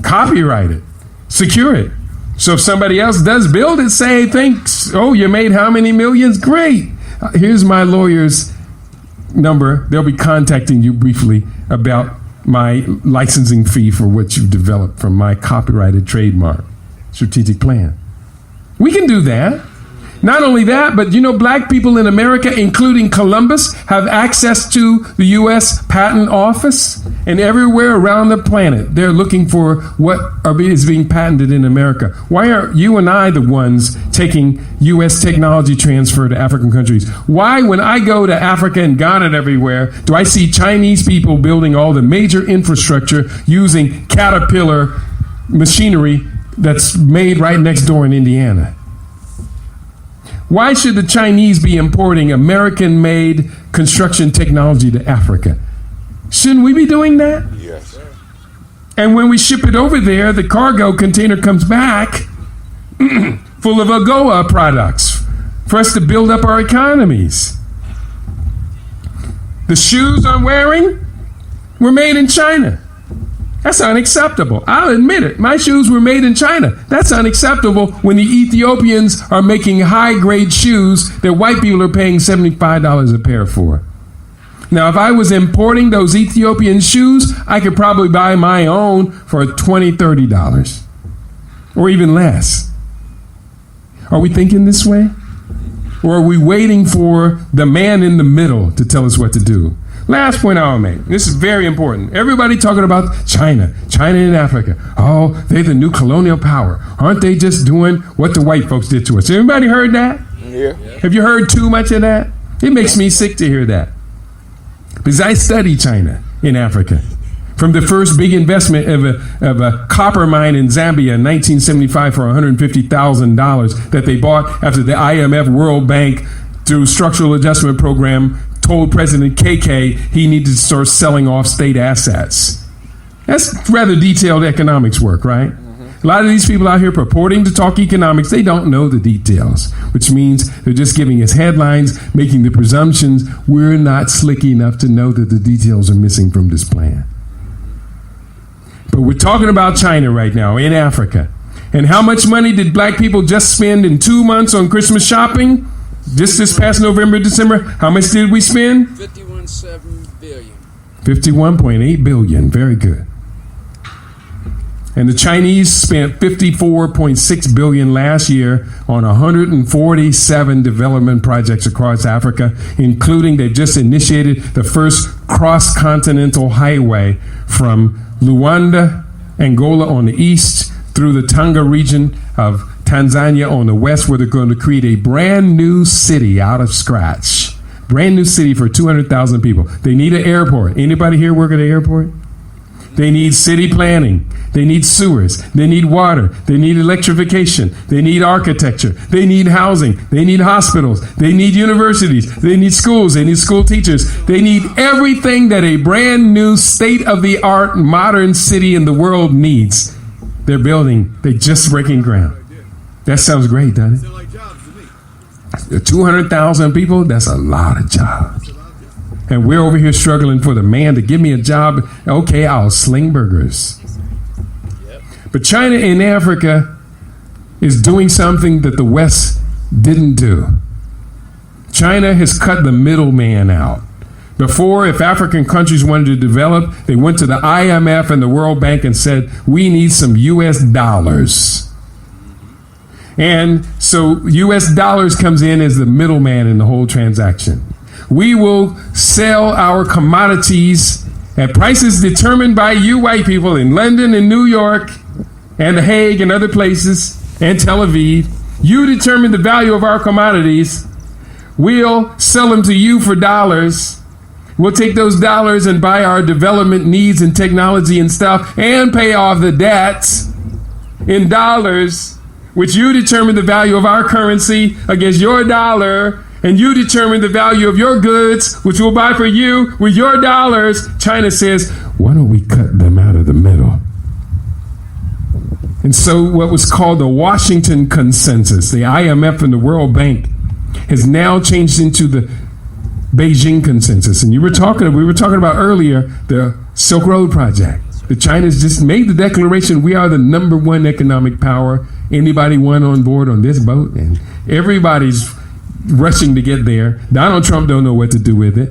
copyright it, secure it. So if somebody else does build it, say, thanks. Oh, you made how many millions? Great. Here's my lawyer's number. They'll be contacting you briefly about my licensing fee for what you've developed from my copyrighted trademark strategic plan. We can do that. Not only that, but black people in America, including Columbus, have access to the U.S. Patent Office, and everywhere around the planet, they're looking for what is being patented in America. Why aren't you and I the ones taking U.S. technology transfer to African countries? Why, when I go to Africa and Ghana and everywhere, do I see Chinese people building all the major infrastructure using Caterpillar machinery that's made right next door in Indiana? Why should the Chinese be importing American-made construction technology to Africa? Shouldn't we be doing that? Yes. And when we ship it over there, the cargo container comes back full of AGOA products for us to build up our economies. The shoes I'm wearing were made in China. That's unacceptable. I'll admit it. My shoes were made in China. That's unacceptable when the Ethiopians are making high-grade shoes that white people are paying $75 a pair for. Now, if I was importing those Ethiopian shoes, I could probably buy my own for $20, $30, or even less. Are we thinking this way? Or are we waiting for the man in the middle to tell us what to do? Last point I'll make. This is very important. Everybody talking about China and Africa. Oh, they're the new colonial power. Aren't they just doing what the white folks did to us? Everybody heard that? Yeah. Have you heard too much of that? It makes me sick to hear that. Because I studied China in Africa. From the first big investment of a copper mine in Zambia in 1975 for $150,000 that they bought after the IMF World Bank through structural adjustment program told President KK he needed to start selling off state assets. That's rather detailed economics work, right? A lot of these people out here purporting to talk economics, they don't know the details, which means they're just giving us headlines, making the presumptions. We're not slick enough to know that the details are missing from this plan. But we're talking about China right now, in Africa. And how much money did black people just spend in 2 months on Christmas shopping? Just this past November, December, how much did we spend? $51.7 billion. 51.8 billion. Very good. And the Chinese spent $54.6 billion last year on 147 development projects across Africa, including they've just initiated the first cross-continental highway from Luanda, Angola on the east, through the Tanga region of Tanzania on the west, where they're going to create a brand new city out of scratch. Brand new city for 200,000 people. They need an airport. Anybody here work at an airport? They need city planning. They need sewers. They need water. They need electrification. They need architecture. They need housing. They need hospitals. They need universities. They need schools. They need school teachers. They need everything that a brand new state-of-the-art modern city in the world needs. They're building. They're just breaking ground. That sounds great, doesn't it? 200,000 people, that's a lot of jobs. And we're over here struggling for the man to give me a job. Okay, I'll sling burgers. But China in Africa is doing something that the West didn't do. China has cut the middleman out. Before, if African countries wanted to develop, they went to the IMF and the World Bank and said, we need some U.S. dollars. And so U.S. dollars comes in as the middleman in the whole transaction. We will sell our commodities at prices determined by you white people in London and New York and The Hague and other places and Tel Aviv. You determine the value of our commodities. We'll sell them to you for dollars. We'll take those dollars and buy our development needs and technology and stuff and pay off the debts in dollars, which you determine the value of our currency against your dollar, and you determine the value of your goods, which we'll buy for you with your dollars. China says, why don't we cut them out of the middle? And so what was called the Washington Consensus, the IMF and the World Bank, has now changed into the Beijing Consensus. And we were talking about earlier the Silk Road Project. The China's just made the declaration, we are the number one economic power. Anybody want on board on this boat? And everybody's rushing to get there. Donald Trump don't know what to do with it.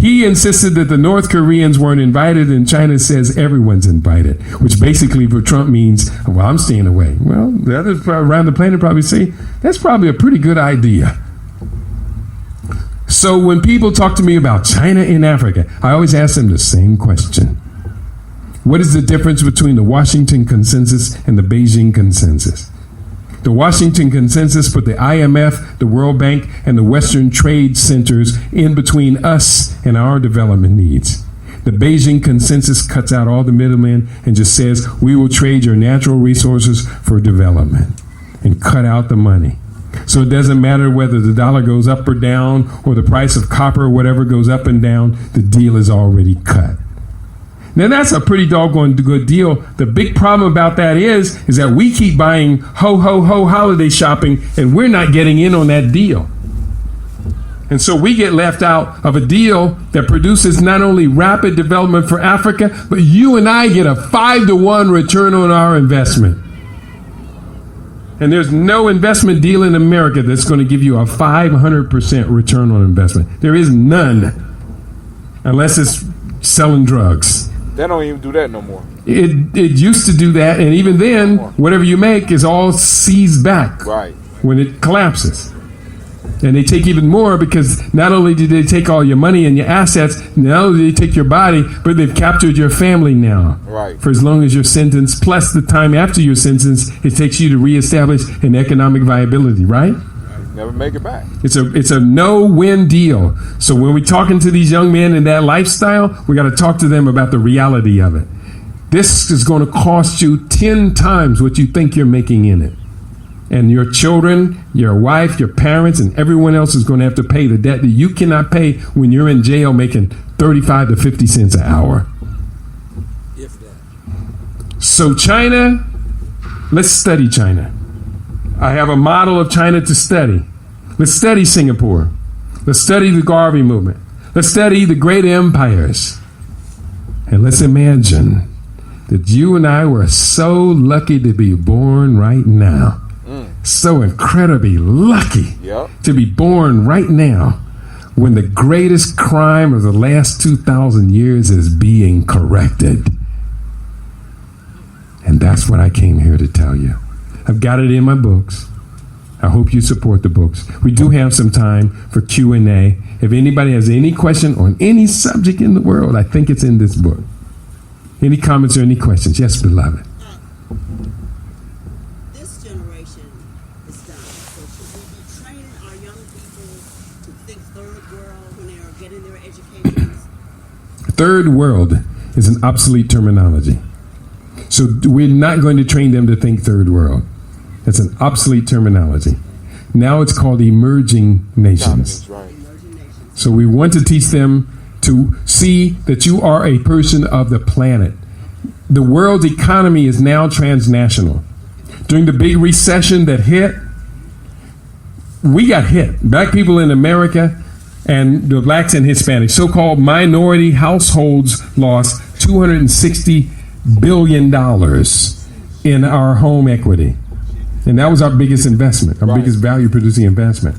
He insisted that the North Koreans weren't invited, and China says everyone's invited, which basically for Trump means, well, I'm staying away. Well, the others around the planet probably say, that's probably a pretty good idea. So when people talk to me about China in Africa, I always ask them the same question. What is the difference between the Washington Consensus and the Beijing Consensus? The Washington Consensus put the IMF, the World Bank, and the Western trade centers in between us and our development needs. The Beijing Consensus cuts out all the middlemen and just says, we will trade your natural resources for development, and cut out the money. So it doesn't matter whether the dollar goes up or down, or the price of copper or whatever goes up and down, the deal is already cut. Now that's a pretty doggone good deal. The big problem about that is that we keep buying ho holiday shopping, and we're not getting in on that deal. And so we get left out of a deal that produces not only rapid development for Africa, but you and I get a 5-to-1 return on our investment. And there's no investment deal in America that's going to give you a 500% return on investment. There is none, unless it's selling drugs. They don't even do that no more. It used to do that, and even then, whatever you make is all seized back when it collapses. And they take even more, because not only did they take all your money and your assets, not only did they take your body, but they've captured your family now. For as long as you're sentenced, plus the time after your sentence, it takes you to reestablish an economic viability, right? Never make it back. It's a no-win deal. So when we're talking to these young men in that lifestyle, we got to talk to them about the reality of it. This is going to cost you 10 times what you think you're making in it. And your children, your wife, your parents, and everyone else is going to have to pay the debt that you cannot pay when you're in jail making 35 to 50 cents an hour. If that. So China, let's study China. I have a model of China to study. Let's study Singapore. Let's study the Garvey movement. Let's study the great empires. And let's imagine that you and I were so lucky to be born right now. So incredibly lucky to be born right now, when the greatest crime of the last 2,000 years is being corrected. And that's what I came here to tell you. I've got it in my books. I hope you support the books. We do have some time for Q&A. If anybody has any question on any subject in the world, I think it's in this book. Any comments or any questions? Yes, beloved. This generation is done. So should we be training our young people to think third world when they are getting their educations? Third world is an obsolete terminology. So we're not going to train them to think third world. That's an obsolete terminology. Now it's called emerging nations. So we want to teach them to see that you are a person of the planet. The world's economy is now transnational. During the big recession that hit, we got hit. Black people in America and the blacks and Hispanics, so-called minority households, lost $260 billion in our home equity. And that was our biggest investment, our biggest value-producing investment.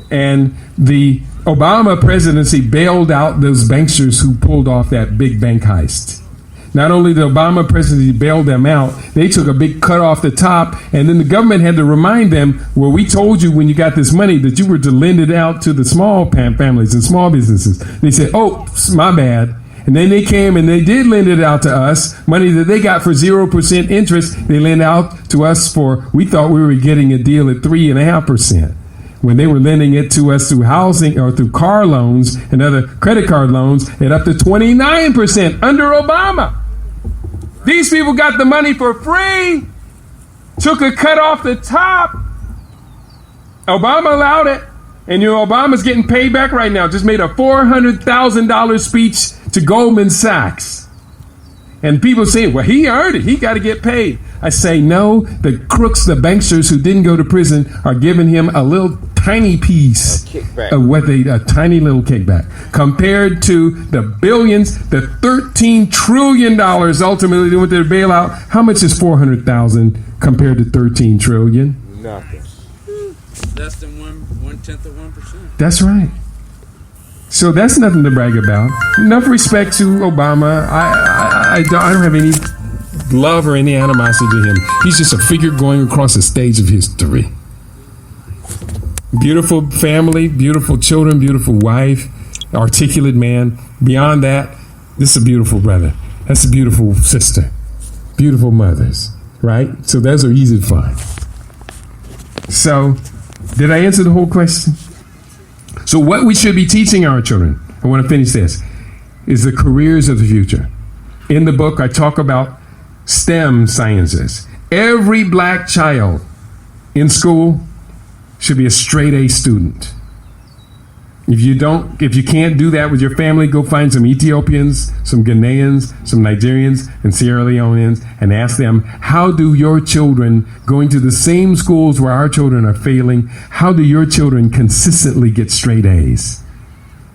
And the Obama presidency bailed out those banksters who pulled off that big bank heist. Not only the Obama presidency bailed them out, they took a big cut off the top, and then the government had to remind them, well, we told you when you got this money that you were to lend it out to the small families and small businesses. They said, oh, my bad. And then they came and they did lend it out to us, money that they got for 0% interest. They lent out to us for, we thought we were getting a deal at 3.5%. When they were lending it to us through housing or through car loans and other credit card loans at up to 29% under Obama. These people got the money for free, took a cut off the top. Obama allowed it. And Obama's getting paid back right now. Just made a $400,000 speech to Goldman Sachs. And people say, well, he earned it. He got to get paid. I say, no, the crooks, the banksters who didn't go to prison are giving him a little tiny piece of what a tiny little kickback compared to the billions, the $13 trillion ultimately they went to the bailout. How much is 400,000 compared to 13 trillion? Nothing. Less than 1/10 of 1%. That's right. So that's nothing to brag about. Enough respect to Obama. I don't have any love or any animosity to him. He's just a figure going across the stage of history. Beautiful family, beautiful children, beautiful wife, articulate man. Beyond that, this is a beautiful brother. That's a beautiful sister. Beautiful mothers, right? So those are easy to find. So, did I answer the whole question? So what we should be teaching our children, I want to finish this, is the careers of the future. In the book, I talk about STEM sciences. Every black child in school should be a straight A student. If you can't do that with your family, go find some Ethiopians, some Ghanaians, some Nigerians, and Sierra Leoneans, and ask them, how do your children, going to the same schools where our children are failing, how do your children consistently get straight A's?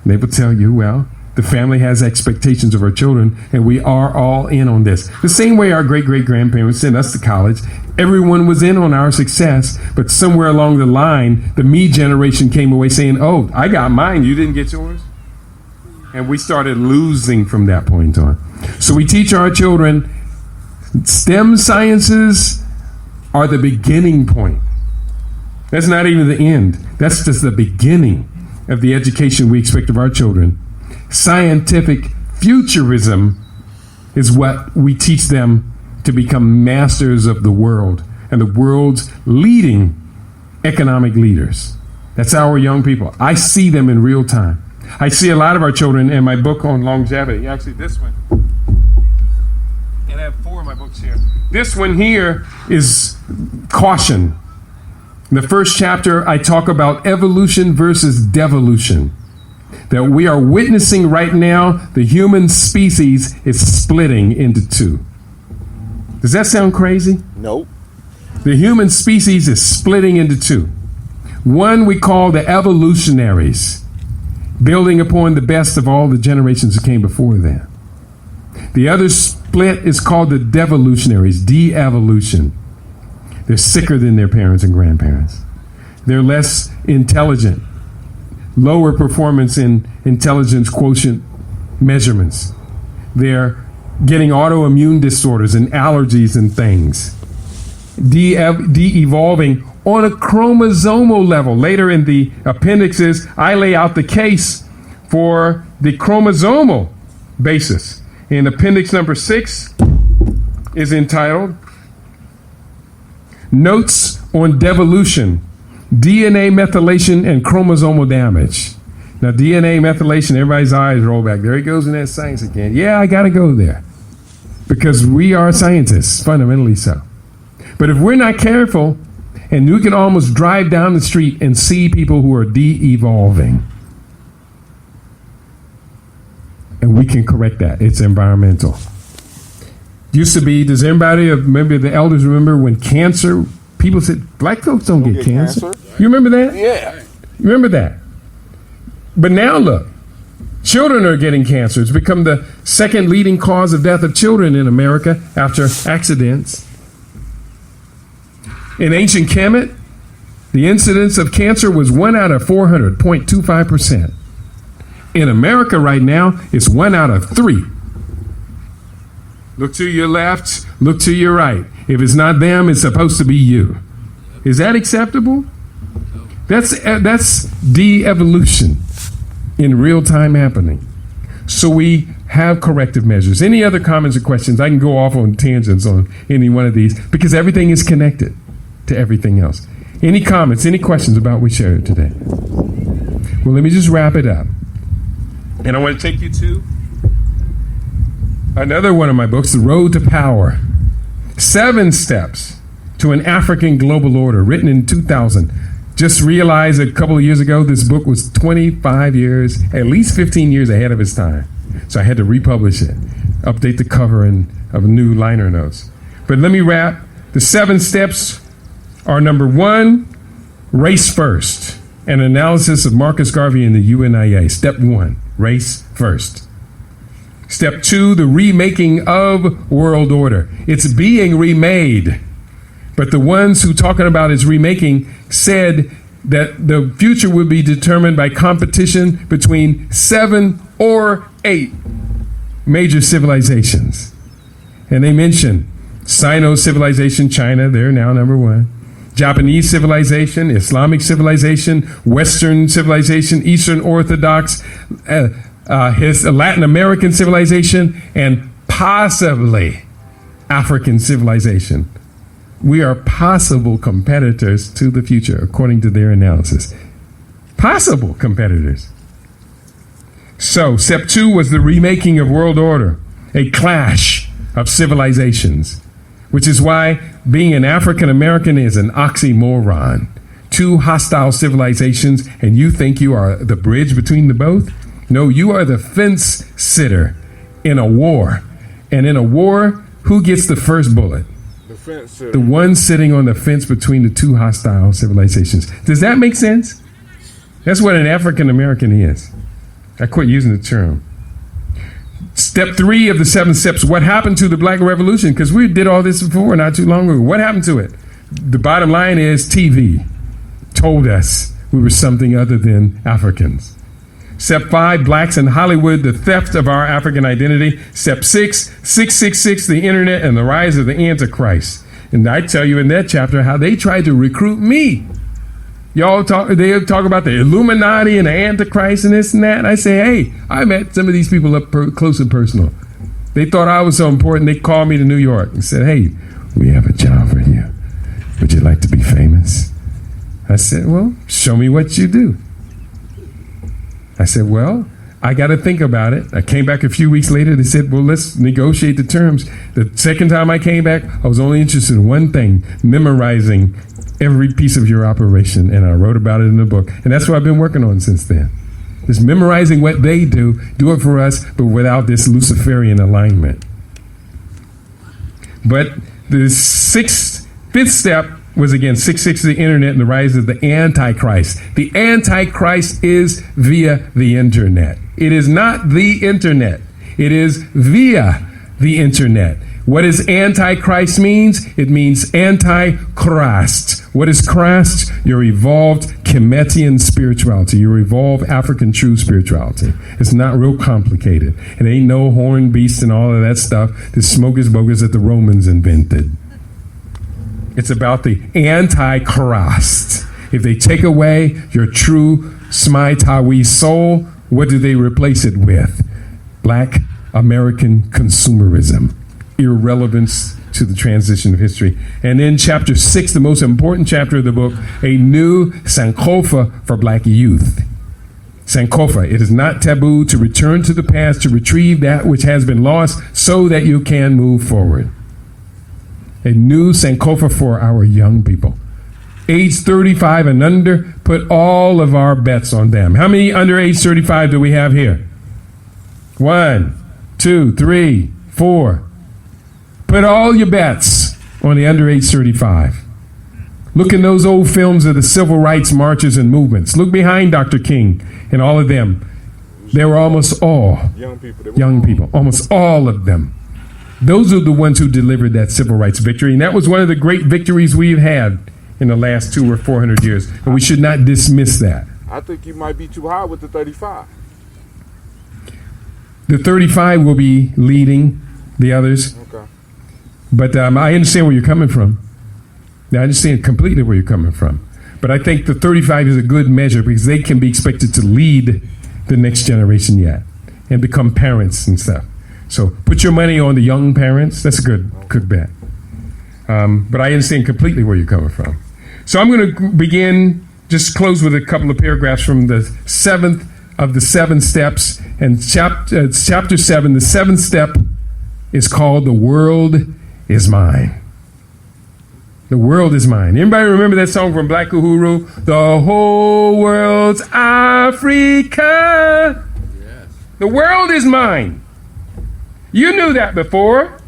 And they will tell you, well, the family has expectations of our children, and we are all in on this. The same way our great-great-grandparents sent us to college, everyone was in on our success, but somewhere along the line, the me generation came away saying, oh, I got mine, you didn't get yours? And we started losing from that point on. So we teach our children STEM sciences are the beginning point. That's not even the end. That's just the beginning of the education we expect of our children. Scientific futurism is what we teach them to become masters of the world and the world's leading economic leaders. That's our young people. I see them in real time. I see a lot of our children in my book on longevity. Actually, this one. And I have 4 of my books here. This one here is caution. In the first chapter, I talk about evolution versus devolution. That we are witnessing right now, the human species is splitting into 2. Does that sound crazy? Nope. The human species is splitting into 2. One we call the evolutionaries, building upon the best of all the generations that came before them. The other split is called the devolutionaries, de-evolution. They're sicker than their parents and grandparents. They're less intelligent, lower performance in intelligence quotient measurements. They're getting autoimmune disorders and allergies and things. De-evolving on a chromosomal level. Later in the appendixes, I lay out the case for the chromosomal basis. In appendix number 6 is entitled Notes on Devolution, DNA Methylation and Chromosomal Damage. Now, DNA methylation, everybody's eyes roll back. There he goes in that science again. Yeah, I got to go there because we are scientists, fundamentally so. But if we're not careful, and you can almost drive down the street and see people who are de-evolving, and we can correct that. It's environmental. Used to be, does anybody, maybe the elders remember when cancer, people said, black folks don't get cancer. You remember that? Yeah. You remember that? But now look, children are getting cancer. It's become the second leading cause of death of children in America after accidents. In ancient Kemet, the incidence of cancer was 1 out of 400, 0.25%. In America right now, it's 1 out of 3. Look to your left, look to your right. If it's not them, it's supposed to be you. Is that acceptable? That's de-evolution in real time happening. So we have corrective measures. Any other comments or questions? I can go off on tangents on any one of these because everything is connected to everything else. Any comments, any questions about what we shared today? Well, let me just wrap it up. And I want to take you to another one of my books, The Road to Power. 7 Steps to an African Global Order, written in 2000. Just realized a couple of years ago, this book was 25 years, at least 15 years ahead of its time. So I had to republish it, update the cover and of new liner notes. But let me wrap. The 7 steps are: number 1, race first. An analysis of Marcus Garvey and the UNIA. Step 1, race first. Step 2, the remaking of world order. It's being remade. But the ones who talking about its remaking said that the future would be determined by competition between 7 or 8 major civilizations. And they mentioned Sino civilization, China, they're now number 1. Japanese civilization, Islamic civilization, Western civilization, Eastern Orthodox, Latin American civilization, and possibly African civilization. We are possible competitors to the future, according to their analysis. Possible competitors. So, step 2 was the remaking of world order, a clash of civilizations, which is why being an African American is an oxymoron. 2 hostile civilizations, and you think you are the bridge between the both? No, you are the fence sitter in a war. And in a war, who gets the first bullet? The one sitting on the fence between the 2 hostile civilizations. Does that make sense? That's what an African American is. I quit using the term. Step 3 of the 7 steps. What happened to the Black Revolution? Because we did all this before, not too long ago. What happened to it? The bottom line is TV told us we were something other than Africans. Step 5, blacks in Hollywood, the theft of our African identity. Step 6, 666, the internet and the rise of the Antichrist. And I tell you in that chapter how they tried to recruit me. They talk about the Illuminati and the Antichrist and this and that. And I say, hey, I met some of these people up close and personal. They thought I was so important, they called me to New York and said, hey, we have a job for you. Would you like to be famous? I said, well, show me what you do. I said, well, I got to think about it. I came back a few weeks later. They said, well, let's negotiate the terms. The second time I came back, I was only interested in one thing, memorizing every piece of your operation. And I wrote about it in the book. And that's what I've been working on since then. Just memorizing what they do it for us, but without this Luciferian alignment. But the 5th step was again 666, the internet and the rise of the Antichrist. The Antichrist is via the internet. It is not the internet. It is via the internet. What does Antichrist means? It means Antichrist, What is Christ? Your evolved Kemetian spirituality, your evolved African true spirituality. It's not real complicated. It ain't no horned beast and all of that stuff, the smokers bogus that the Romans invented. It's about the anti-Christ. If they take away your true Smai-Tawi soul, what do they replace it with? Black American consumerism, irrelevance to the transition of history. And in chapter 6, the most important chapter of the book, a new Sankofa for black youth. Sankofa, it is not taboo to return to the past, to retrieve that which has been lost so that you can move forward. A new Sankofa for our young people. Age 35 and under, put all of our bets on them. How many under age 35 do we have here? 1, 2, 3, 4. Put all your bets on the under age 35. Look in those old films of the civil rights marches and movements. Look behind Dr. King and all of them. They were almost all young people, almost all of them. Those are the ones who delivered that civil rights victory. And that was one of the great victories we've had in the last 200 or 400 years. And we should not dismiss that. I think you might be too high with the 35. The 35 will be leading the others. Okay. But I understand where you're coming from. I understand completely where you're coming from. But I think the 35 is a good measure because they can be expected to lead the next generation yet and become parents and stuff. So put your money on the young parents. That's a good bet. But I understand completely where you're coming from. So I'm going to begin, just close with a couple of paragraphs from the 7th of the 7 steps. And chapter 7, the 7th step is called The World Is Mine. The world is mine. Anybody remember that song from Black Uhuru? The whole world's Africa. Yes. The world is mine. You knew that before.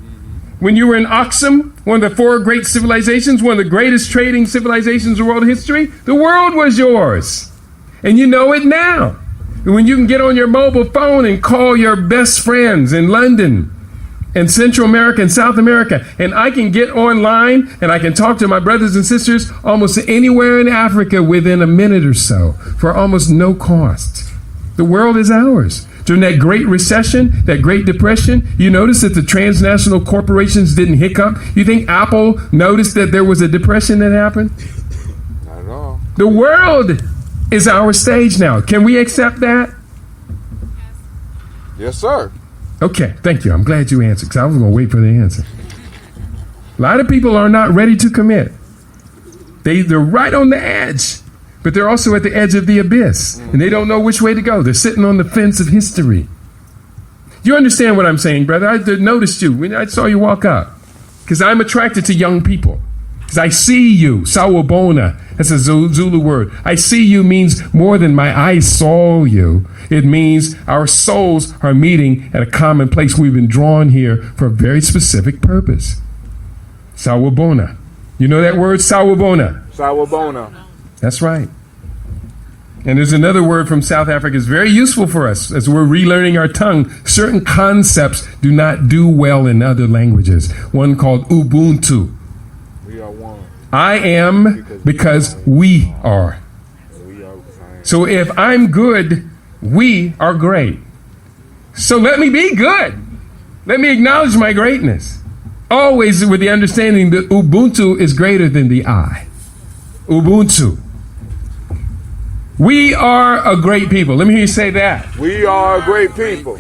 When you were in Aksum, one of the 4 great civilizations, one of the greatest trading civilizations in world history, the world was yours. And you know it now. When you can get on your mobile phone and call your best friends in London and Central America and South America, and I can get online and I can talk to my brothers and sisters almost anywhere in Africa within a minute or so for almost no cost. The world is ours. During that Great Recession, that Great Depression, you notice that the transnational corporations didn't hiccup. You think Apple noticed that there was a depression that happened? Not at all. The world is our stage now. Can we accept that? Yes, sir. Okay, thank you. I'm glad you answered because I was going to wait for the answer. A lot of people are not ready to commit. They're right on the edge. But they're also at the edge of the abyss, and they don't know which way to go. They're sitting on the fence of history. You understand what I'm saying, brother? I noticed you when I saw you walk up, because I'm attracted to young people. Because I see you, sawubona. That's a Zulu word. I see you means more than my eyes saw you. It means our souls are meeting at a common place. We've been drawn here for a very specific purpose. Sawubona. You know that word, sawubona? Sawubona. That's right. And there's another word from South Africa that's very useful for us as we're relearning our tongue. Certain concepts do not do well in other languages. One called Ubuntu. We are one. I am because we are. So if I'm good, we are great. So let me be good. Let me acknowledge my greatness. Always with the understanding that Ubuntu is greater than the I. Ubuntu. We are a great people. Let me hear you say that. We are a great people.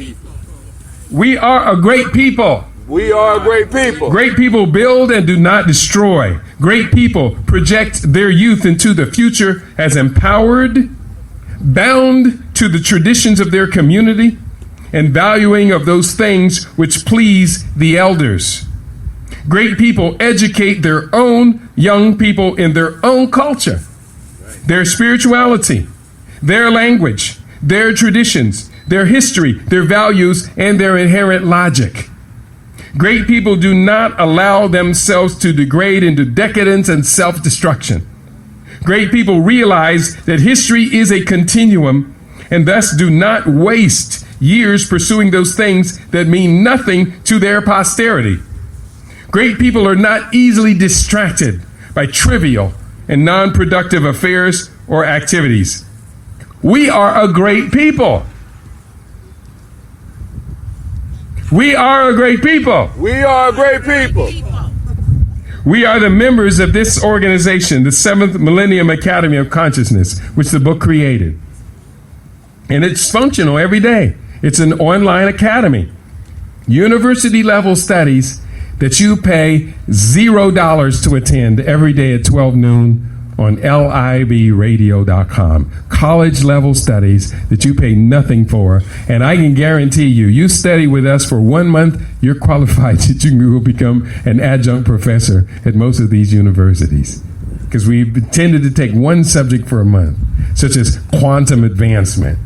We are a great people. We are a great people. Great people build and do not destroy. Great people project their youth into the future as empowered, bound to the traditions of their community, and valuing of those things which please the elders. Great people educate their own young people in their own culture, their spirituality, their language, their traditions, their history, their values, and their inherent logic. Great people do not allow themselves to degrade into decadence and self-destruction. Great people realize that history is a continuum and thus do not waste years pursuing those things that mean nothing to their posterity. Great people are not easily distracted by trivial and non-productive affairs or activities. We are a great people. We are a great people. We are a great people. We are the members of this organization, the 7th Millennium Academy of Consciousness, which the book created. And it's functional every day. It's an online academy. University level studies that you pay $0 to attend every day at 12 noon on libradio.com. College level studies that you pay nothing for. And I can guarantee you study with us for 1 month, you're qualified that you will become an adjunct professor at most of these universities. Because we've tended to take one subject for a month, such as quantum advancement.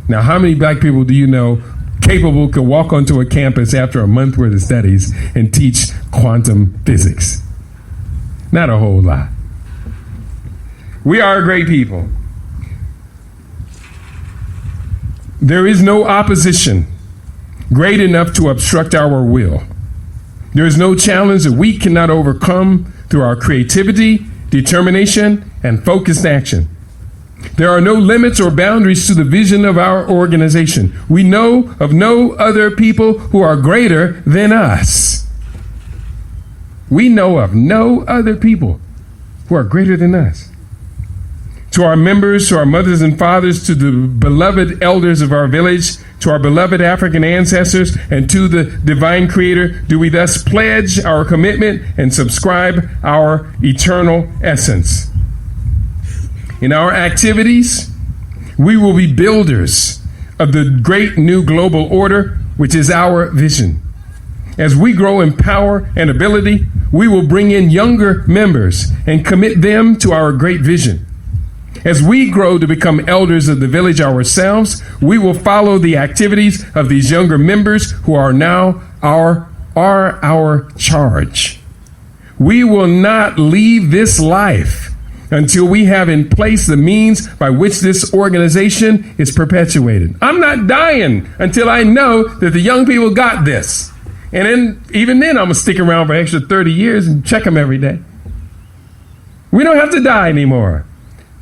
Now, how many black people do you know capable could walk onto a campus after a month worth of studies and teach quantum physics? Not a whole lot. We are a great people. There is no opposition great enough to obstruct our will. There is no challenge that we cannot overcome through our creativity, determination, and focused action. There are no limits or boundaries to the vision of our organization. We know of no other people who are greater than us. We know of no other people who are greater than us. To our members, to our mothers and fathers, to the beloved elders of our village, to our beloved African ancestors, and to the divine creator, do we thus pledge our commitment and subscribe our eternal essence. In our activities, we will be builders of the great new global order, which is our vision. As we grow in power and ability, we will bring in younger members and commit them to our great vision. As we grow to become elders of the village ourselves, we will follow the activities of these younger members who are now our charge. We will not leave this life until we have in place the means by which this organization is perpetuated. I'm not dying until I know that the young people got this. And then, even then, I'm going to stick around for an extra 30 years and check them every day. We don't have to die anymore.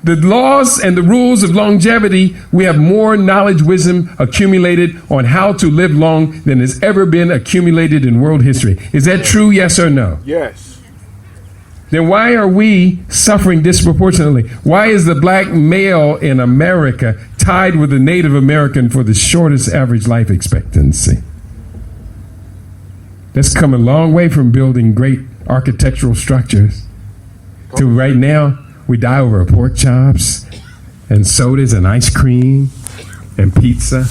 The laws and the rules of longevity, we have more knowledge, wisdom accumulated on how to live long than has ever been accumulated in world history. Is that true, yes or no? Yes. Then why are we suffering disproportionately? Why is the black male in America tied with the Native American for the shortest average life expectancy? That's come a long way from building great architectural structures to right now we die over pork chops and sodas and ice cream and pizza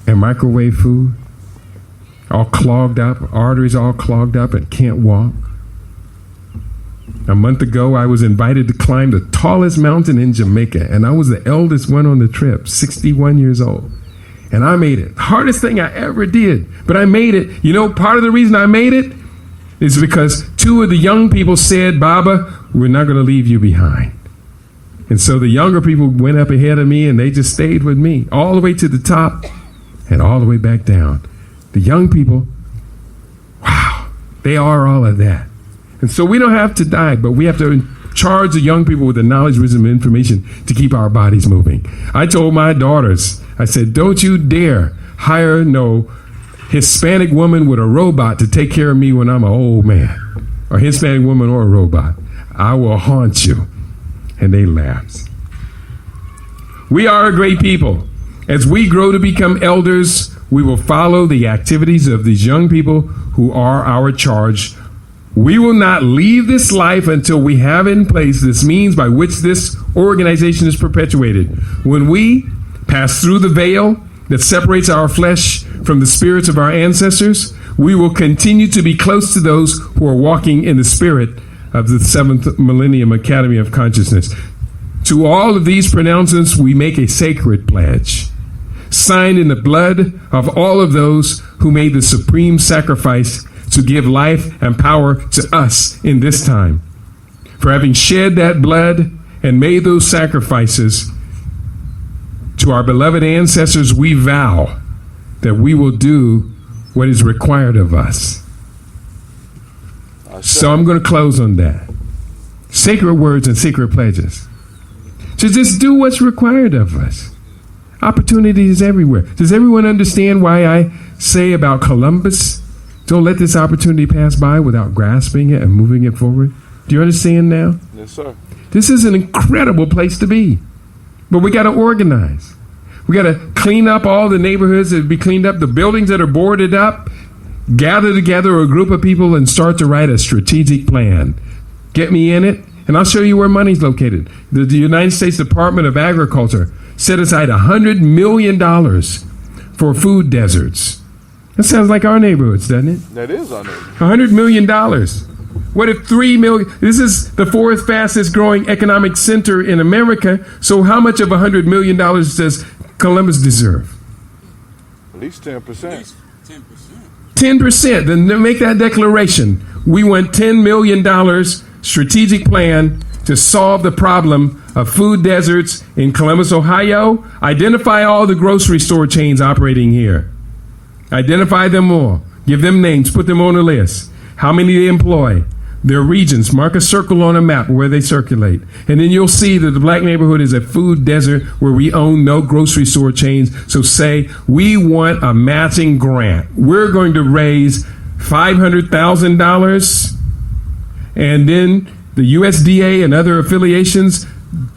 and microwave food, all clogged up, arteries all clogged up and can't walk. A month ago, I was invited to climb the tallest mountain in Jamaica, and I was the eldest one on the trip, 61 years old. And I made it. Hardest thing I ever did, but I made it. You know, part of the reason I made it is because 2 of the young people said, Baba, we're not going to leave you behind. And so the younger people went up ahead of me, and they just stayed with me all the way to the top and all the way back down. The young people, wow, they are all of that. And so we don't have to die, but we have to charge the young people with the knowledge, wisdom, and information to keep our bodies moving. I told my daughters, I said, don't you dare hire no Hispanic woman with a robot to take care of me when I'm an old man, or Hispanic woman or a robot. I will haunt you. And they laughed. We are a great people. As we grow to become elders, we will follow the activities of these young people who are our charge. We will not leave this life until we have in place this means by which this organization is perpetuated. When we pass through the veil that separates our flesh from the spirits of our ancestors, we will continue to be close to those who are walking in the spirit of the 7th Millennium Academy of Consciousness. To all of these pronouncements, we make a sacred pledge, signed in the blood of all of those who made the supreme sacrifice to give life and power to us in this time. For having shed that blood and made those sacrifices to our beloved ancestors, we vow that we will do what is required of us. So I'm going to close on that. sacred words and secret pledges. To just do what's required of us. Opportunities everywhere. Does everyone understand why I say about Columbus? Don't let this opportunity pass by without grasping it and moving it forward. Do you understand now? Yes, sir. This is an incredible place to be. But we got to organize. We got to clean up all the neighborhoods that be cleaned up, the buildings that are boarded up, gather together a group of people and start to write a strategic plan. Get me in it, and I'll show you where money's located. The United States Department of Agriculture set aside $100 million for food deserts. That sounds like our neighborhoods, doesn't it? That is our neighborhood. $100 million. What if 3 million? This is the fourth fastest growing economic center in America. So how much of $100 million does Columbus deserve? At least 10%. At least 10%. 10%. Then make that declaration. We want $10 million strategic plan to solve the problem of food deserts in Columbus, Ohio. Identify all the grocery store chains operating here. Identify them all. Give them names. Put them on a list. How many they employ. Their regions. Mark a circle on a map where they circulate. And then you'll see that the black neighborhood is a food desert where we own no grocery store chains. So say, we want a matching grant. We're going to raise $500,000. And then the USDA and other affiliations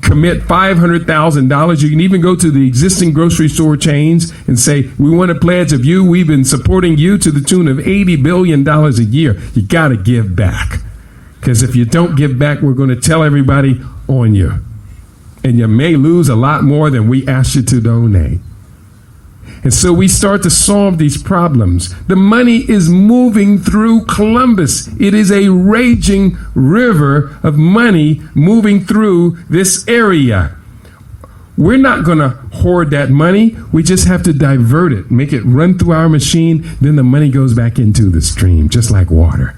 commit $500,000. You can even go to the existing grocery store chains and say, we want a pledge of you. We've been supporting you to the tune of $80 billion a year. You got to give back. Because if you don't give back, we're going to tell everybody on you. And you may lose a lot more than we asked you to donate. And so we start to solve these problems. The money is moving through Columbus. It is a raging river of money moving through this area. We're not going to hoard that money. We just have to divert it, make it run through our machine. Then the money goes back into the stream, just like water.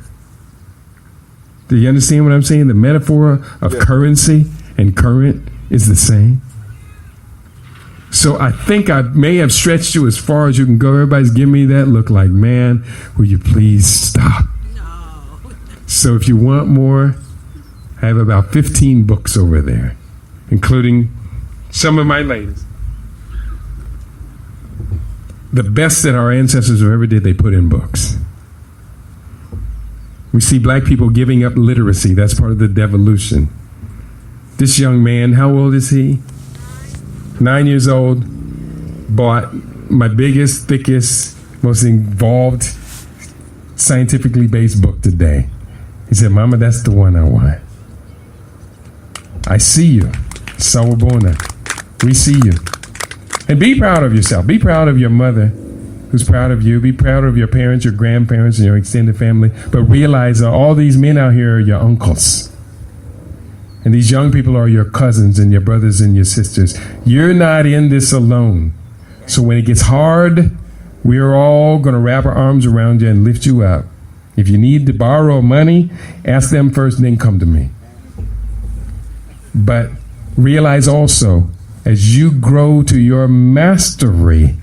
Do you understand what I'm saying? The metaphor of currency and current is the same. So I think I may have stretched you as far as you can go. Everybody's giving me that look like, man, will you please stop? No. So if you want more, I have about 15 books over there, including some of my latest. The best that our ancestors ever did, they put in books. We see black people giving up literacy. That's part of the devolution. This young man, how old is he? 9 years old, bought my biggest, thickest, most involved, scientifically based book today. He said, Mama, that's the one I want. I see you. Sawubona. We see you. And be proud of yourself. Be proud of your mother, who's proud of you. Be proud of your parents, your grandparents, and your extended family. But realize all these men out here are your uncles. And these young people are your cousins and your brothers and your sisters. You're not in this alone. So when it gets hard, we're all going to wrap our arms around you and lift you up. If you need to borrow money, ask them first and then come to me. But realize also, as you grow to your mastery,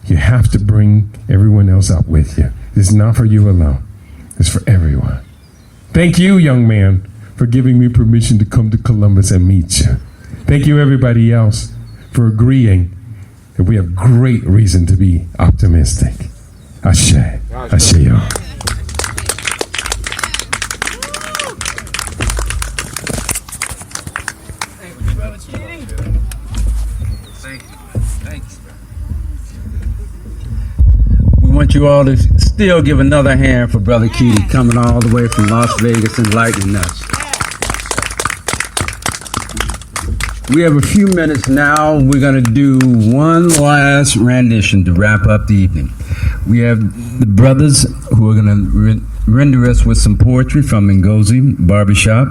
you have to bring everyone else up with you. It's not for you alone. It's for everyone. Thank you, young man, for giving me permission to come to Columbus and meet you. Thank you, everybody else, for agreeing that we have great reason to be optimistic. Ashe. Ashe, y'all. Thank you, Brother Keidi. Thank you. Thank you. We want you all to still give another hand for Brother Keidi coming all the way from Las Vegas and enlightening us. We have a few minutes now. We're going to do one last rendition to wrap up the evening. We have the brothers who are going to render us with some poetry from Ngozi Barbershop.